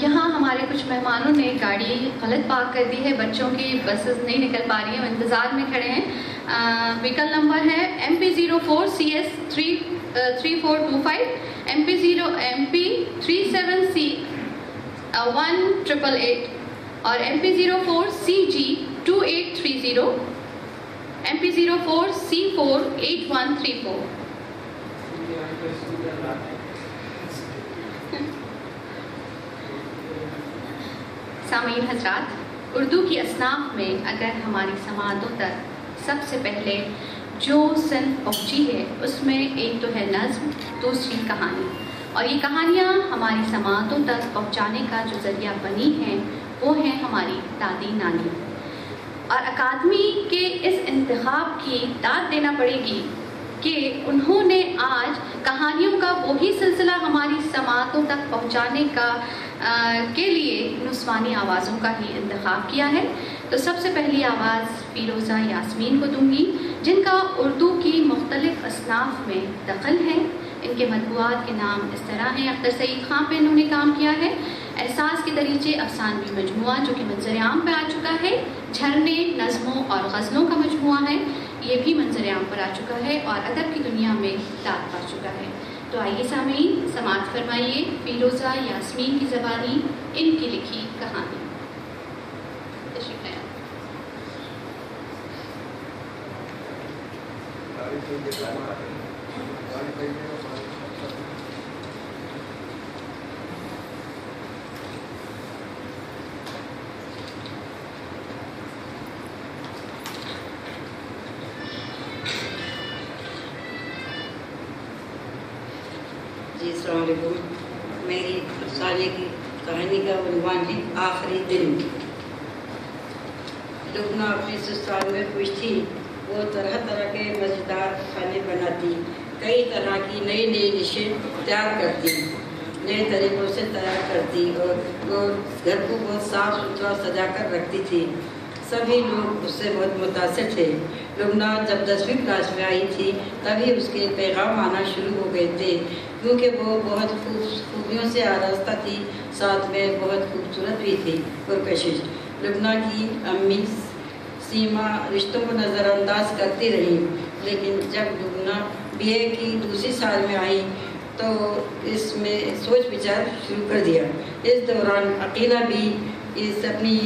यहाँ हमारे कुछ मेहमानों ने गाड़ी गलत पार्क कर दी है, बच्चों की बसेस नहीं निकल पा रही हैं, इंतज़ार में खड़े हैं। व्हीकल नंबर है MP04 CS 3425, MP 37C 1888 और MP04 CG 2830, MP04 C4 8134। सामीन हज़रात, उर्दू की असनाफ़ में अगर हमारी समाअतों तक सबसे पहले जो सिन्फ़ पहुँची है, उसमें एक तो है नज़्म, दूसरी कहानी, और ये कहानियाँ हमारी समाअतों तक पहुँचाने का जो ज़रिया बनी हैं वो हैं हमारी दादी नानी। और अकादमी के इस इंतखाब की दाद देना पड़ेगी कि उन्होंने आज कहानियों का वही सिलसिला हमारी समाअतों तक पहुँचाने का के लिए नुस्वानी आवाज़ों का ही इंतखाब किया है। तो सबसे पहली आवाज़ फ़िरोज़ा यास्मीन को दूंगी, जिनका उर्दू की मुख्तलिफ़ असनाफ़ में दखल है। इनके मतबूआत के नाम इस तरह हैं: अख्तर सईद खां पे इन्होंने काम किया है, एहसास के दरीचे अफ़सानवी मजमुआ जो कि मंज़र-ए-आम पे आ चुका है, झरने नज़मों और गज़लों का मजमुआ है, ये भी मंज़र-ए-आम पर आ चुका है और अदब की दुनिया में दाद पा चुका है। तो आइए सामीन, समाअत फरमाइए फ़िरोज़ा यास्मीन की ज़बानी इनकी लिखी कहानी। जी अस्सलाम वालेकुम। मेरी अफसाने की कहानी का उन्वान है आखिरी दिन। लुब्ना अपने ससुराल में खुश थी। वो तरह तरह के मज़ेदार खाने बनाती, कई तरह की नई नई डिशें तैयार करती, नए तरीक़ों से तैयार करती और वो घर को बहुत साफ़ सुथरा सजा कर रखती थी। सभी लोग उससे बहुत मुतासिर थे। लुब्ना जब 10वीं क्लास में आई थी तभी उसके पैगाम आना शुरू हो गए थे, क्योंकि वो बहुत खूबियों से आरास्ता थी, साथ में बहुत खूबसूरत भी थी पुरकशिश। लुब्ना की अम्मी सीमा रिश्तों को नज़रअंदाज करती रही, लेकिन जब लुब्ना BA की दूसरी साल में आई तो इसमें सोच विचार शुरू कर दिया। इस दौरान अकीला भी इस अपनी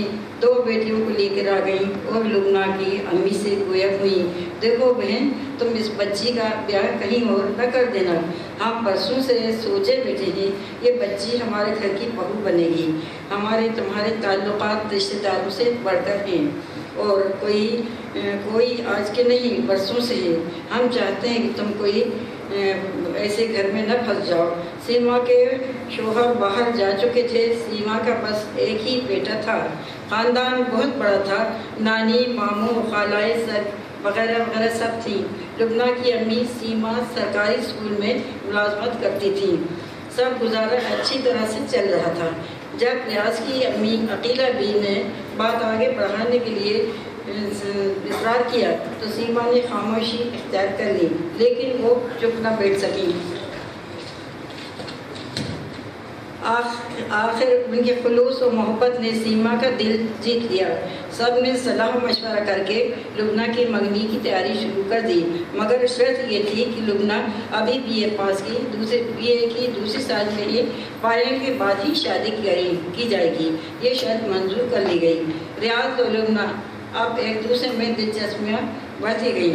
2 बेटियों को लेकर आ गई और लुब्ना की अम्मी से गोया हुई, देखो बहन, तुम इस बच्ची का ब्याह कहीं और न कर देना। हम परसों से सोचे बैठे हैं ये बच्ची हमारे घर की बहू बनेगी। हमारे तुम्हारे ताल्लुकात रिश्तेदारों से बढ़कर हैं और कोई आज के नहीं बरसों से है। हम चाहते हैं कि तुम कोई ऐसे घर में न फंस जाओ। सीमा के शोहर बाहर जा चुके थे। सीमा का बस एक ही बेटा था। ख़ानदान बहुत बड़ा था, नानी मामू खालाएँ सब वगैरह वगैरह सब थी। लुबना की अम्मी सीमा सरकारी स्कूल में मुलाजमत करती थी। सब गुजारा अच्छी तरह से चल रहा था। जब रियाज की अम्मी अकीला बी ने बात आगे बढ़ाने के लिए इसरार किया तो सीमा ने खामोशी इख्तियार कर ली, लेकिन वो चुप न बैठ सकी। आखिर उनके खुलूस और मोहब्बत ने सीमा का दिल जीत लिया। सब ने सलाह मशवरा करके लुबना की मंगनी की तैयारी शुरू कर दी, मगर शर्त ये थी कि लुबना अभी BA पास की दूसरे साल में ही फाइनल के बाद ही शादी की जाएगी। ये शर्त मंजूर कर ली गई। रियाज और लुबना अब एक दूसरे में दिलचस्पियाँ बढ़ती गई।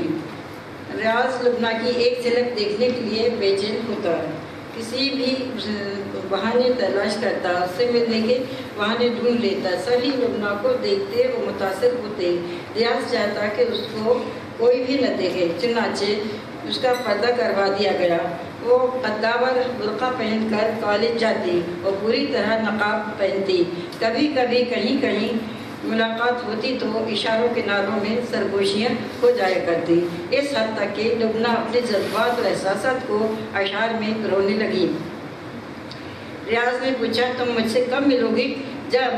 रियाज लुबना की एक झलक देखने के लिए बेचैन होता, किसी भी बहाने तलाश करता, उससे मिलने के बहाने ढूंढ लेता। सभी लुबना को देखते और मुतासर होते। रियाज चाहता कि उसको कोई भी न देखे, चुनाचे उसका पर्दा करवा दिया गया। वो कद्दावर बुर्का पहनकर कॉलेज जाती और पूरी तरह नकाब पहनती। कभी कभी कहीं कहीं मुलाकात होती तो इशारों के नारों में सरगोशियाँ हो जाया करती। इस हद तक कि लुबना अपने जज्बात और एहसासात को अशार में रोने लगी। रियाज ने पूछा, तुम मुझसे कब मिलोगी? जब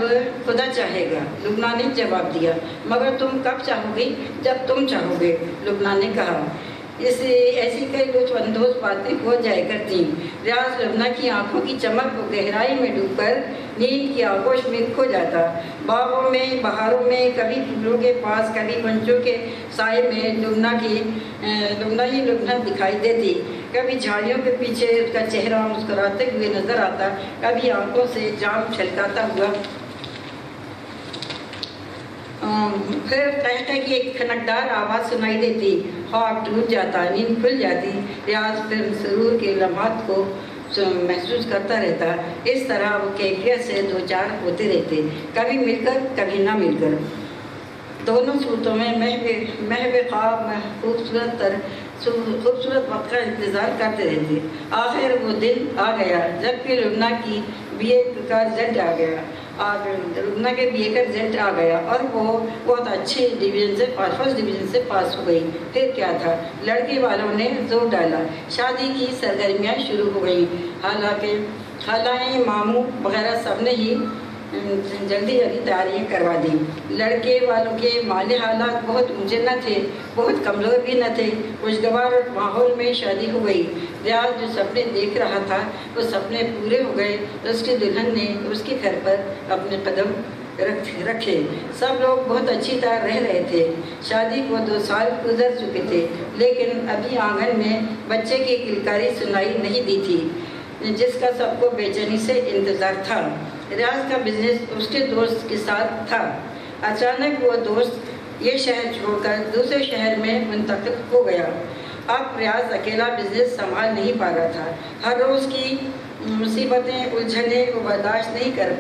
खुदा चाहेगा, लुबना ने जवाब दिया। मगर तुम कब चाहोगी? जब तुम चाहोगे, लुबना ने कहा। ऐसी कई लुत्फ़अंदोज़ बातें हो जाया करती। रियाज लुबना की आंखों की चमक को गहराई में डूबकर नींद की आगोश में खो जाता। बागों में, बहारों में, कभी फूलों के पास, कभी पंचों के साए में लुबना दिखाई देती। कभी झाड़ियों के पीछे उसका चेहरा मुस्कुराते हुए नजर आता, कभी आंखों से जाम छलकाता हुआ। फिर कहता कि एक खनकदार आवाज़ सुनाई देती, ख्वाब टूट जाता, नींद खुल जाती। रियाज फिर सुरूर के लम्हात को महसूस करता रहता। इस तरह वो कैफियत से दो चार होते रहते, कभी मिलकर कभी ना मिलकर। दोनों सूरतों में महवे ख्वाब खूबसूरत वक्त का इंतज़ार करते रहते। आखिर वो दिन आ गया जबकि लुबना की BA का रिजल्ट आ गया। लुबना के BA का रिजल्ट आ गया और वो बहुत अच्छे डिवीज़न से फर्स्ट डिवीज़न से पास हो गई। फिर क्या था, लड़के वालों ने जोर डाला, शादी की सरगर्मियाँ शुरू हो गई। हालांकि खालाएँ, मामू वगैरह सब ने ही जल्दी तैयारियाँ करवा दी। लड़के वालों के माली हालात बहुत ऊंचे न थे, बहुत कमज़ोर भी न थे। खुशगवार माहौल में शादी हो गई। रियाज जो सपने देख रहा था वो सपने पूरे हो गए। उसकी दुल्हन ने उसके घर पर अपने कदम रखे। सब लोग बहुत अच्छी तरह रह रहे थे। शादी को 2 साल गुजर चुके थे, लेकिन अभी आंगन में बच्चे की किलकारी सुनाई नहीं दी थी, जिसका सबको बेचैनी से इंतज़ार था। रियाज का बिजनेस उसके दोस्त के साथ था। अचानक वो दोस्त ये शहर छोड़कर दूसरे शहर में मुंतकिल हो गया। अब रियाज अकेला बिजनेस संभाल नहीं पा रहा था। हर रोज़ की मुसीबतें, उलझने को बर्दाश्त नहीं कर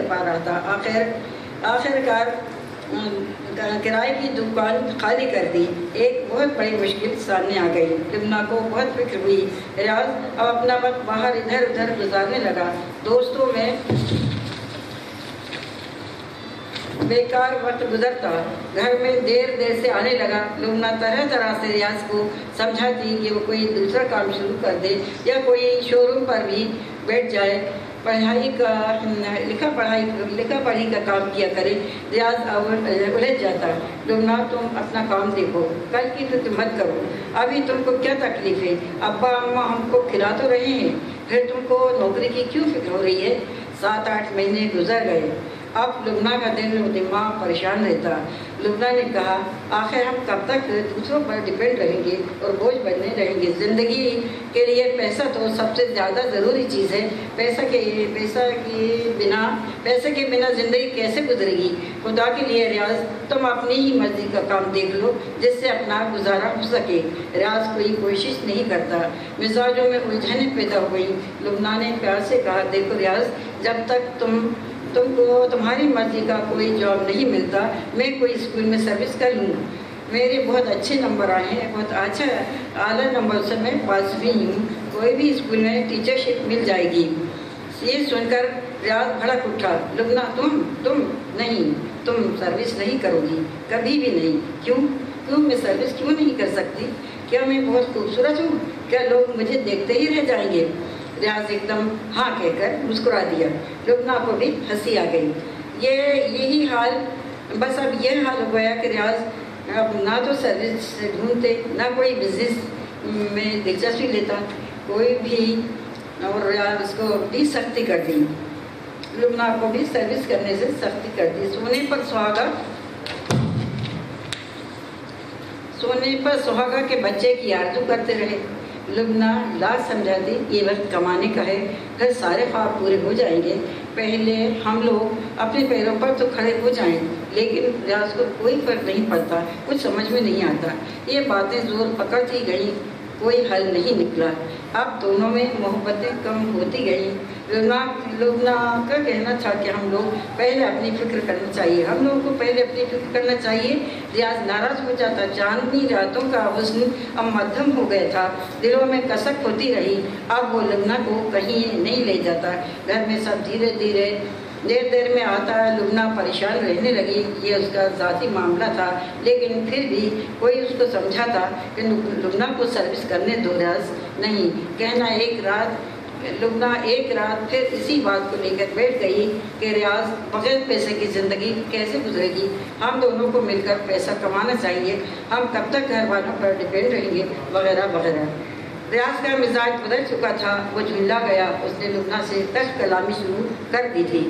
पा रहा था। आखिरकार किराए की दुकान खाली कर दी। एक बहुत बड़ी मुश्किल सामने आ गई। लुबना को बहुत फिक्र हुई। रियाज अब अपना वक्त बाहर इधर उधर गुजारने लगा। दोस्तों में बेकार वक्त गुजरता, घर में देर से आने लगा। लुबना तरह तरह से रियाज को समझाती कि वो कोई दूसरा काम शुरू कर दे या कोई शोरूम पर भी बैठ जाए, लिखा पढ़ी का काम किया करे। रियाज उलझ जाता। लुबना, तुम अपना काम देखो, कल की फिक्र मत करो। अभी तुमको क्या तकलीफ है? अब्बा अम्मा हमको खिला तो रहे हैं, फिर तुमको नौकरी की क्यों फिक्र हो रही है? 7-8 महीने गुजर गए। अब लुबना का दिल और दिमाग परेशान रहता। लुबना ने कहा, आखिर हम कब तक दूसरों पर डिपेंड रहेंगे और बोझ बने रहेंगे? ज़िंदगी के लिए पैसा तो सबसे ज़्यादा ज़रूरी चीज़ है। पैसे के बिना ज़िंदगी कैसे गुजरेगी? खुदा के लिए रियाज, तुम अपनी ही मर्जी का काम देख लो जिससे अपना गुजारा हो सके। रियाज कोई कोशिश नहीं करता। मिजाजों में उलझने पैदा हो गई। लुबना ने प्यार से कहा, देखो रियाज, जब तक तुमको तुम्हारी मर्जी का कोई जॉब नहीं मिलता, मैं कोई स्कूल में सर्विस कर लूँ। मेरे बहुत अच्छे नंबर आए हैं, बहुत अच्छा आला नंबर से मैं पास भी हूँ। कोई भी स्कूल में टीचरशिप मिल जाएगी। ये सुनकर रियाज भड़क उठा। लुबना, तुम नहीं, तुम सर्विस नहीं करोगी, कभी भी नहीं। क्यों? क्यों मैं सर्विस क्यों नहीं कर सकती? क्या मैं बहुत खूबसूरत हूँ? क्या लोग मुझे देखते ही रह जाएंगे? रियाज एकदम हाँ कहकर मुस्कुरा दिया। लुबना को भी हंसी आ गई। यही हाल, बस अब यह हाल हो गया कि रियाज अब ना तो सर्विस ढूंढते, ना कोई बिजनेस में दिलचस्पी लेता कोई भी, और रियाज उसको भी सख्ती कर दी। लुबना को भी सर्विस करने से सख्ती कर दी। सोने पर सुहागा के बच्चे की आरज़ू करते रहे। लुबना लाज समझाती, ये वक्त कमाने का है, फिर सारे ख्वाब पूरे हो जाएंगे। पहले हम लोग अपने पैरों पर तो खड़े हो जाएं, लेकिन रियाज को कोई फर्क नहीं पड़ता, कुछ समझ में नहीं आता। ये बातें जोर पकड़ती गई, कोई हल नहीं निकला। अब दोनों में मोहब्बतें कम होती गई। लुबना का कहना था कि हम लोग पहले अपनी फिक्र करना चाहिए, हम लोगों को पहले अपनी फिक्र करना चाहिए। रियाज नाराज़ हो जाता। चांदनी रातों का हुस्न अब मध्यम हो गया था, दिलों में कसक होती रही। अब वो लुबना को कहीं नहीं ले जाता। घर में सब धीरे धीरे देर में आता। लुबना परेशान रहने लगी। ये उसका ज़ाती मामला था, लेकिन फिर भी कोई उसको समझाता कि लुबना को सर्विस करने दो रियाज। नहीं कहना। लुबना एक रात फिर इसी बात को लेकर बैठ गई कि रियाज बगैर पैसे की ज़िंदगी कैसे गुजरेगी, हम दोनों को मिलकर पैसा कमाना चाहिए, हम कब तक घर वालों पर डिपेंड रहेंगे, वगैरह वगैरह। रियाज का मिजाज बदल चुका था, वो झुल्ला गया। उसने लुबना से तख्त कलामी शुरू कर दी थी।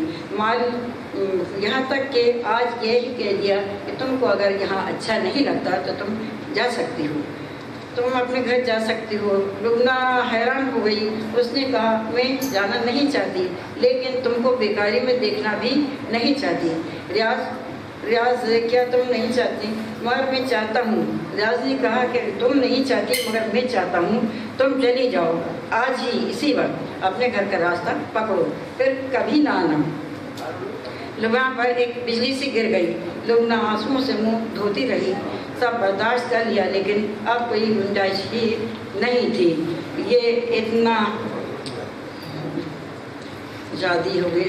यहाँ तक कि आज ये ही कह दिया कि तुमको अगर यहाँ अच्छा नहीं लगता तो तुम जा सकती हो, तुम अपने घर जा सकती हो। लुबना हैरान हो गई। उसने कहा, मैं जाना नहीं चाहती, लेकिन तुमको बेकारी में देखना भी नहीं चाहती। रियाज क्या तुम नहीं चाहती? मगर मैं चाहता हूँ। रियाज ने कहा कि तुम नहीं चाहती मगर मैं चाहता हूँ। तुम चली जाओ आज ही, इसी वक्त अपने घर का रास्ता पकड़ो, फिर कभी ना आना। लुबना पर एक बिजली सी गिर गई। लुबना आंसुओं से मुंह धोती रही। सब बर्दाश्त कर लिया, लेकिन अब कोई गुंजाइश ही नहीं थी। ये इतना शादी हो गई।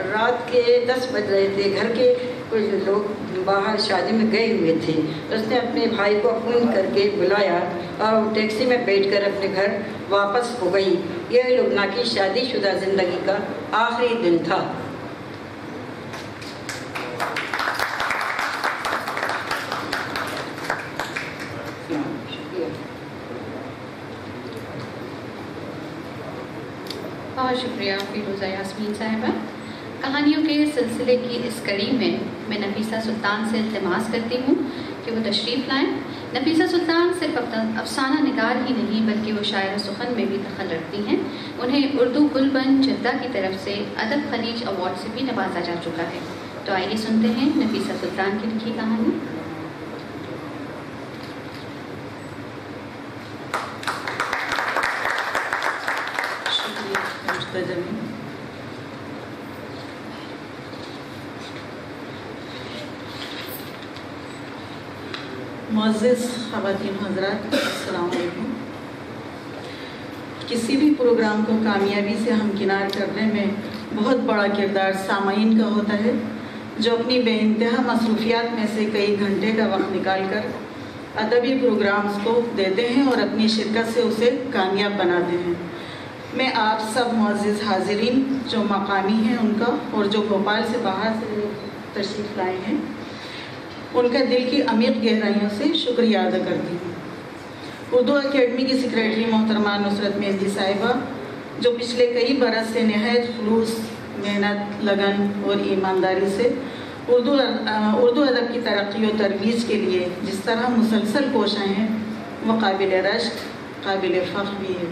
रात के 10 बज रहे थे। घर के कुछ लोग बाहर शादी में गए हुए थे। उसने अपने भाई को फ़ोन करके बुलाया और टैक्सी में बैठकर अपने घर वापस हो गई। यह लुबना की शादीशुदा ज़िंदगी का आखिरी दिन था। बहुत शुक्रिया फिरोज़ा यास्मीन साहिबा। कहानियों के सिलसिले की इस कड़ी में मैं नफीसा सुल्तान से इल्तिमास करती हूँ कि वो तशरीफ़ लाएँ। नफीसा सुल्तान सिर्फ अफसाना निगार ही नहीं बल्कि वो शायर सुखन में भी दखल रखती हैं। उन्हें उर्दू गुलबन जद्दा की तरफ से अदब खलीज अवार्ड से भी नवाजा जा चुका है। तो आइए सुनते हैं नफीसा सुल्तान की लिखी कहानी। मुअज़्ज़िज़ ख़वातीन हज़रात, अस्सलाम वालेकुम। किसी भी प्रोग्राम को कामयाबी से हमकिनार करने में बहुत बड़ा किरदार सामाईन का होता है, जो अपनी बेइंतहा मसरूफियात में से कई घंटे का वक्त निकाल कर अदबी प्रोग्राम्स को देते हैं और अपनी शिरकत से उसे कामयाब बनाते हैं। मैं आप सब मुअज़्ज़िज़ हाज़िरीन जो मकामी हैं उनका और जो भोपाल से बाहर से तशरीफ़ लाए हैं उनका दिल की अमीर गहराइयों से शुक्रिया अदा करती हूँ। उर्दू अकेडमी की सेक्रेटरी मोहतरमा नुसरत मेहंदी साहिबा, जो पिछले कई बरस से नहायत खुलूस, मेहनत, लगन और ईमानदारी से उर्दू अदब की तरक्की और तरवीज के लिए जिस तरह मुसलसल कोश आए हैं, वह काबिल रश्क, काबिल फ़ख्र भी है।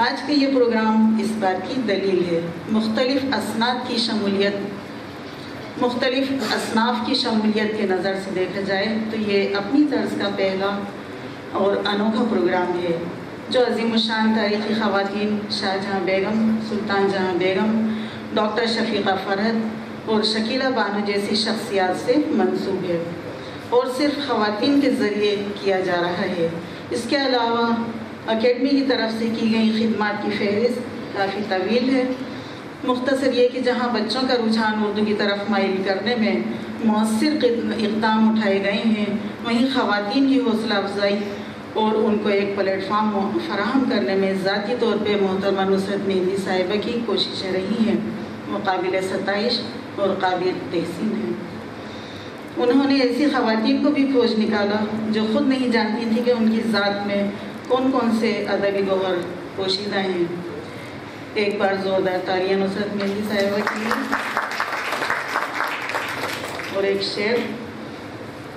आज का ये प्रोग्राम इस बात की दलील है। मुख्तलिफ असनाफ की शमूलियत के नज़र से देखा जाए तो ये अपनी तर्ज का पहला और अनोखा प्रोग्राम है, जो अज़ीमुशान तारीख़ी ख़वातीन शाहजहाँ बेगम, सुल्तान जहाँ बेगम, डॉक्टर शफ़ीक़ा फ़रहत और शकीला बानो जैसी शख्सियात से मंसूब है और सिर्फ ख़वातीन के ज़रिए किया जा रहा है। इसके अलावा अकेडमी की तरफ से की गई खिदमात की फ़हरिस्त काफ़ी तवील है। मुख्तसर ये कि जहाँ बच्चों का रुझान उर्दू की तरफ माइल करने में مؤثر اقدام اٹھائے گئے ہیں، وہیں خواتین کی حوصلہ افزائی اور ان کو ایک پلیٹ فارم فراہم کرنے میں ذاتی طور پہ محترمہ نصرت مہندی صاحبہ کی کوششیں رہی ہیں، وہ قابل ستائش اور قابل تحسین ہیں۔ انہوں نے ایسی خواتین کو بھی کھوج نکالا جو خود نہیں جانتی تھی کہ ان کی ذات میں کون کون سے ادبی گوہر پوشیدہ ہیں۔ ایک بار زوردار تالیاں نصرت مہندی صاحبہ کی۔ اور ایک شعر: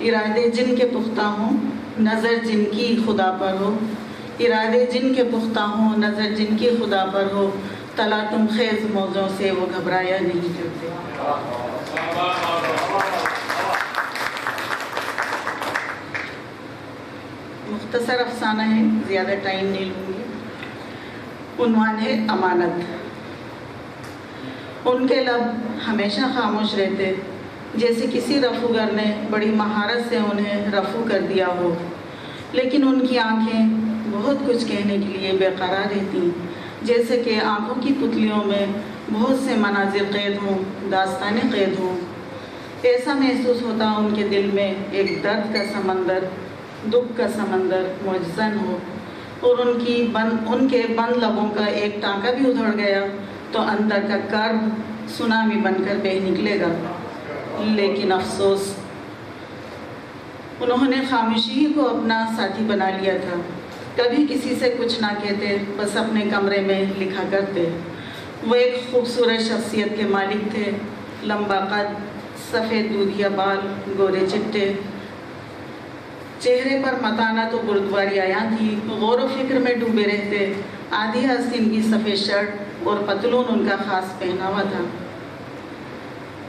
ارادے جن کے پختہ ہوں، نظر جن کی خدا پر ہو، ارادے جن کے پختہ ہوں، نظر جن کی خدا پر ہو، تلاطم خیز موزوں سے وہ گھبرایا نہیں کرتے۔ مختصر افسانہ ہے، زیادہ ٹائم نہیں لوں گی۔ عنوان ہے امانت۔ ان کے لب ہمیشہ خاموش رہتے، جیسے کسی رفوگر نے بڑی مہارت سے انہیں رفو کر دیا ہو، لیکن ان کی آنکھیں بہت کچھ کہنے کے لیے بے قرار رہتی، جیسے کہ آنکھوں کی پتلیوں میں بہت سے مناظر قید ہوں، داستانیں قید ہوں۔ ایسا محسوس ہوتا ان کے دل میں ایک درد کا سمندر، دکھ کا سمندر معجزن ہو، اور ان کے بند لبوں کا ایک ٹانکا بھی ادھڑ گیا تو اندر کا کرب سونامی بن کر بہہ نکلے گا۔ لیکن افسوس، انہوں نے خاموشی کو اپنا ساتھی بنا لیا تھا، کبھی کسی سے کچھ نہ کہتے، بس اپنے کمرے میں لکھا کرتے۔ وہ ایک خوبصورت شخصیت کے مالک تھے، لمبا قد، سفید دودھیا بال، گورے چٹے، چہرے پر متانت و بردباری آیا تھی، غور و فکر میں ڈوبے رہتے، آدھی آستین کی سفید شرٹ اور پتلون ان کا خاص پہناوا تھا۔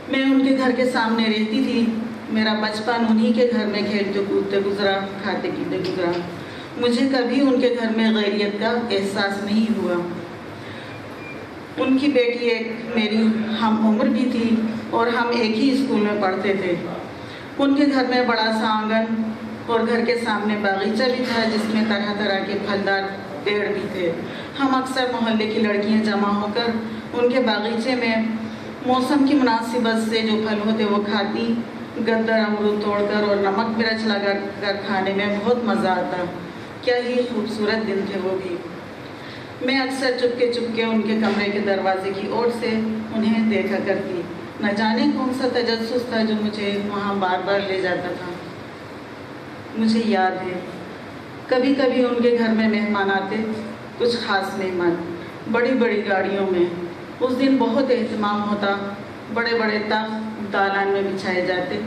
میں ان کے گھر کے سامنے رہتی تھی، میرا بچپن انہی کے گھر میں کھیلتے کودتے گزرا، کھاتے پیتے گزرا، مجھے کبھی ان کے گھر میں غیریت کا احساس نہیں ہوا۔ ان کی بیٹی ایک میری ہم عمر بھی تھی اور ہم ایک ہی اسکول میں پڑھتے تھے۔ ان کے گھر میں بڑا سا آنگن اور گھر کے سامنے باغیچہ بھی تھا جس میں طرح طرح کے پھلدار پیڑ بھی تھے۔ ہم اکثر محلے کی لڑکیاں جمع ہو کر ان کے باغیچے میں موسم کی مناسبت سے جو پھل ہوتے وہ کھاتی، گدر امرود توڑ کر اور نمک مرچ لگا کر کھانے میں بہت مزہ آتا۔ کیا ہی خوبصورت دن تھے وہ بھی۔ میں اکثر چپکے چپکے ان کے کمرے کے دروازے کی اوٹ سے انہیں دیکھا کرتی، نہ جانے کون سا تجسس تھا جو مجھے وہاں بار بار لے جاتا تھا۔ مجھے یاد ہے کبھی کبھی ان کے گھر میں مہمان آتے، کچھ خاص مہمان، بڑی بڑی گاڑیوں میں۔ اس دن بہت اہتمام ہوتا، بڑے بڑے تخت دالان میں بچھائے جاتے،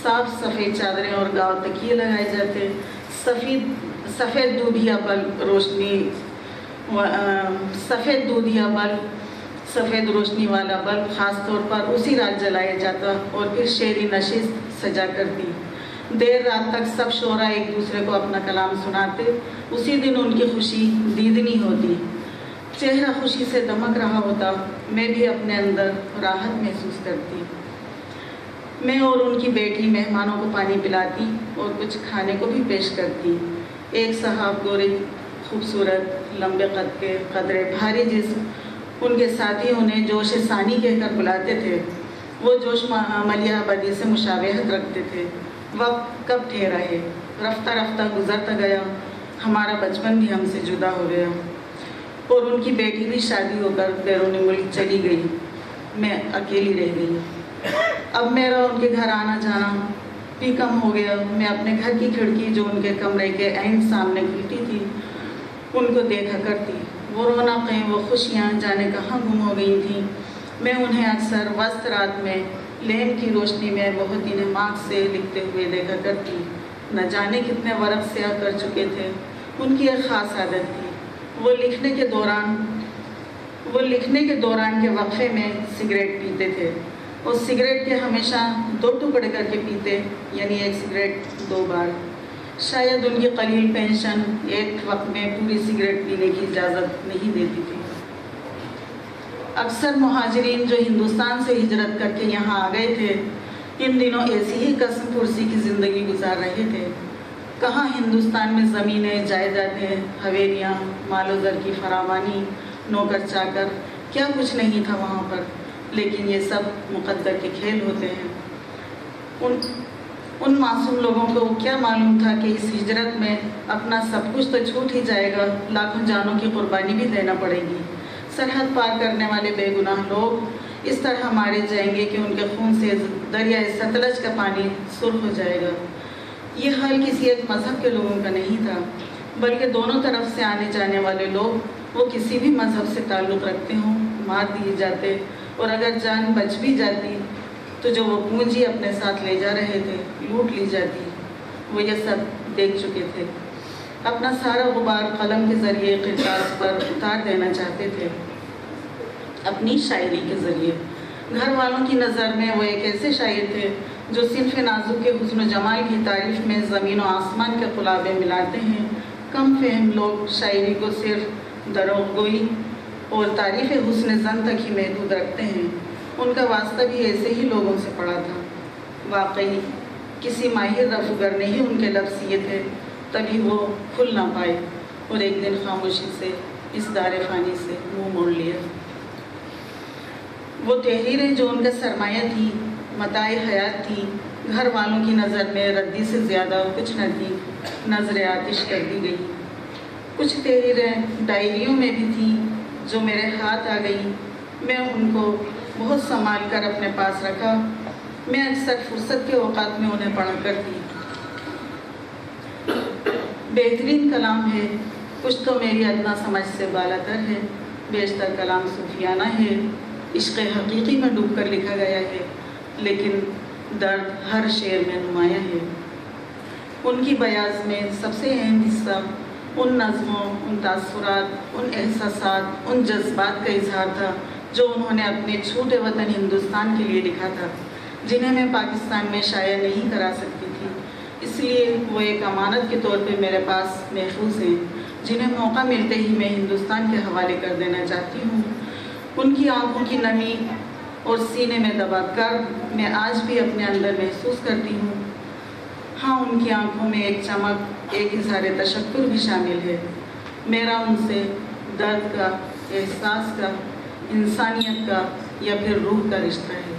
صاف سفید چادریں اور گاؤ تکیے لگائے جاتے، سفید دودھیا بلب سفید روشنی والا بلب خاص طور پر اسی رات جلایا جاتا اور پھر شعری نشست سجا کرتی۔ دیر رات تک سب شعراء ایک دوسرے کو اپنا کلام سناتے۔ اسی دن ان کی خوشی دیدنی ہوتی، چہرہ خوشی سے دمک رہا ہوتا، میں بھی اپنے اندر راحت محسوس کرتی۔ میں اور ان کی بیٹی مہمانوں کو پانی پلاتی اور کچھ کھانے کو بھی پیش کرتی۔ ایک صاحب گورے خوبصورت لمبے قد کے قدرے بھاری جسم، ان کے ساتھی انہیں جوش ثانی کہہ کر بلاتے تھے۔ وہ جوش ملیح بدی سے مشابہت رکھتے تھے۔ وقت کب ٹھہرا ہے، رفتہ رفتہ گزرتا گیا، ہمارا بچپن بھی ہم سے جدا ہو گیا، اور ان کی بیٹی بھی شادی ہو کر بیرون ملک چلی گئی، میں اکیلی رہ گئی۔ اب میرا ان کے گھر آنا جانا بھی کم ہو گیا۔ میں اپنے گھر کی کھڑکی جو ان کے کمرے کے عین سامنے کھلتی تھی ان کو دیکھا کرتی۔ وہ رونقیں، وہ خوشیاں جانے کہاں گم ہو گئی تھیں۔ میں انہیں اکثر وسط رات میں لیمپ کی روشنی میں بہت ہی نماک سے لکھتے ہوئے دیکھا کرتی۔ نہ جانے کتنے ورق سیاہ کر چکے تھے۔ ان کی ایک خاص عادت تھی، وہ لکھنے کے دوران کے وقفے میں سگریٹ پیتے تھے۔ اور سگریٹ کے ہمیشہ 2 ٹکڑے کر کے پیتے، یعنی ایک سگریٹ 2 بار۔ شاید ان کی قلیل پینشن ایک وقت میں پوری سگریٹ پینے کی اجازت نہیں دیتی تھی۔ اکثر مہاجرین جو ہندوستان سے ہجرت کر کے یہاں آ گئے تھے ان دنوں ایسی ہی قسم پرسی کی زندگی گزار رہے تھے۔ کہاں ہندوستان میں زمینیں، جائیدادیں، حویلیاں، مال و زر کی فراوانی، نوکر چاکر، کیا کچھ نہیں تھا وہاں پر، لیکن یہ سب مقدر کے کھیل ہوتے ہیں۔ उन मासूम लोगों को क्या मालूम था कि इस हिजरत में अपना सब कुछ तो छूट ही जाएगा, लाखों जानों की कुर्बानी भी देना पड़ेगी। सरहद पार करने वाले बेगुनाह लोग इस तरह मारे जाएंगे कि उनके खून से दरियाए सतलज का पानी सुर्ख हो जाएगा। ये हाल किसी एक मज़हब के लोगों का नहीं था, बल्कि दोनों तरफ से आने जाने वाले लोग, वो किसी भी मज़हब से ताल्लुक़ रखते हों, मार दिए जाते, और अगर जान बच भी जाती तो जो वो पूंजी अपने साथ ले जा रहे थे लूट ली जाती। वो ये सब देख चुके थे। अपना सारा गुबार कलम के ज़रिए किरदार पर उतार देना चाहते थे, अपनी शायरी के ज़रिए। घर वालों की नज़र में वो एक ऐसे शायर थे जो सिर्फ़ नाजुक के हुस्न जमाल की तारीफ़ में ज़मीन और आसमान के खुलाबे मिलाते हैं। कम फहम लोग शायरी को सिर्फ दरोगोई और तारीफ़ हुस्न ज़न तक ही महदूद रखते हैं। उनका वास्ता भी ऐसे ही लोगों से पड़ा था। वाकई किसी माहिर रफ़गर ने ही उनके लफ्ज़ ये थे, तभी वो खुल ना पाए और एक दिन खामोशी से इस दारे फ़ानी से मुँह मोड़ लिया। वो तहरीरें जो उनका सरमाया थी, मताए हयात थी, घर वालों की नज़र में रद्दी से ज़्यादा कुछ न थी, नज़र आतिश कर दी गई। कुछ तहरीरें डायरियों में भी थी जो मेरे हाथ आ गई। मैं उनको बहुत संभाल कर अपने पास रखा। मैं अक्सर फुर्सत के औकात में उन्हें पढ़ा करती। बेहतरीन कलाम है, कुछ तो मेरी अदना समझ से बालातर है, बेशतर कलाम सूफियाना है, इश्क़ हकीकी में डूब कर लिखा गया है, लेकिन दर्द हर शेर में नुमाया है। उनकी बयाज़ में सबसे अहम हिस्सा उन नज़मों, उन तासुरात, उन एहसासात, उन जज्बात का इजहार था जो उन्होंने अपने छोटे वतन हिंदुस्तान के लिए लिखा था, जिन्हें मैं पाकिस्तान में शाया नहीं करा सकती थी। इसलिए वो एक अमानत के तौर पे मेरे पास महफूज हैं, जिन्हें मौका मिलते ही मैं हिंदुस्तान के हवाले कर देना चाहती हूँ। उनकी आँखों की नमी और सीने में दबाकर मैं आज भी अपने अंदर महसूस करती हूँ। हाँ, उनकी आँखों में एक चमक, एक इज़हार तशक्कुर भी शामिल है। मेरा उनसे दर्द का, एहसास का, इंसानियत का या फिर रूह का रिश्ता है।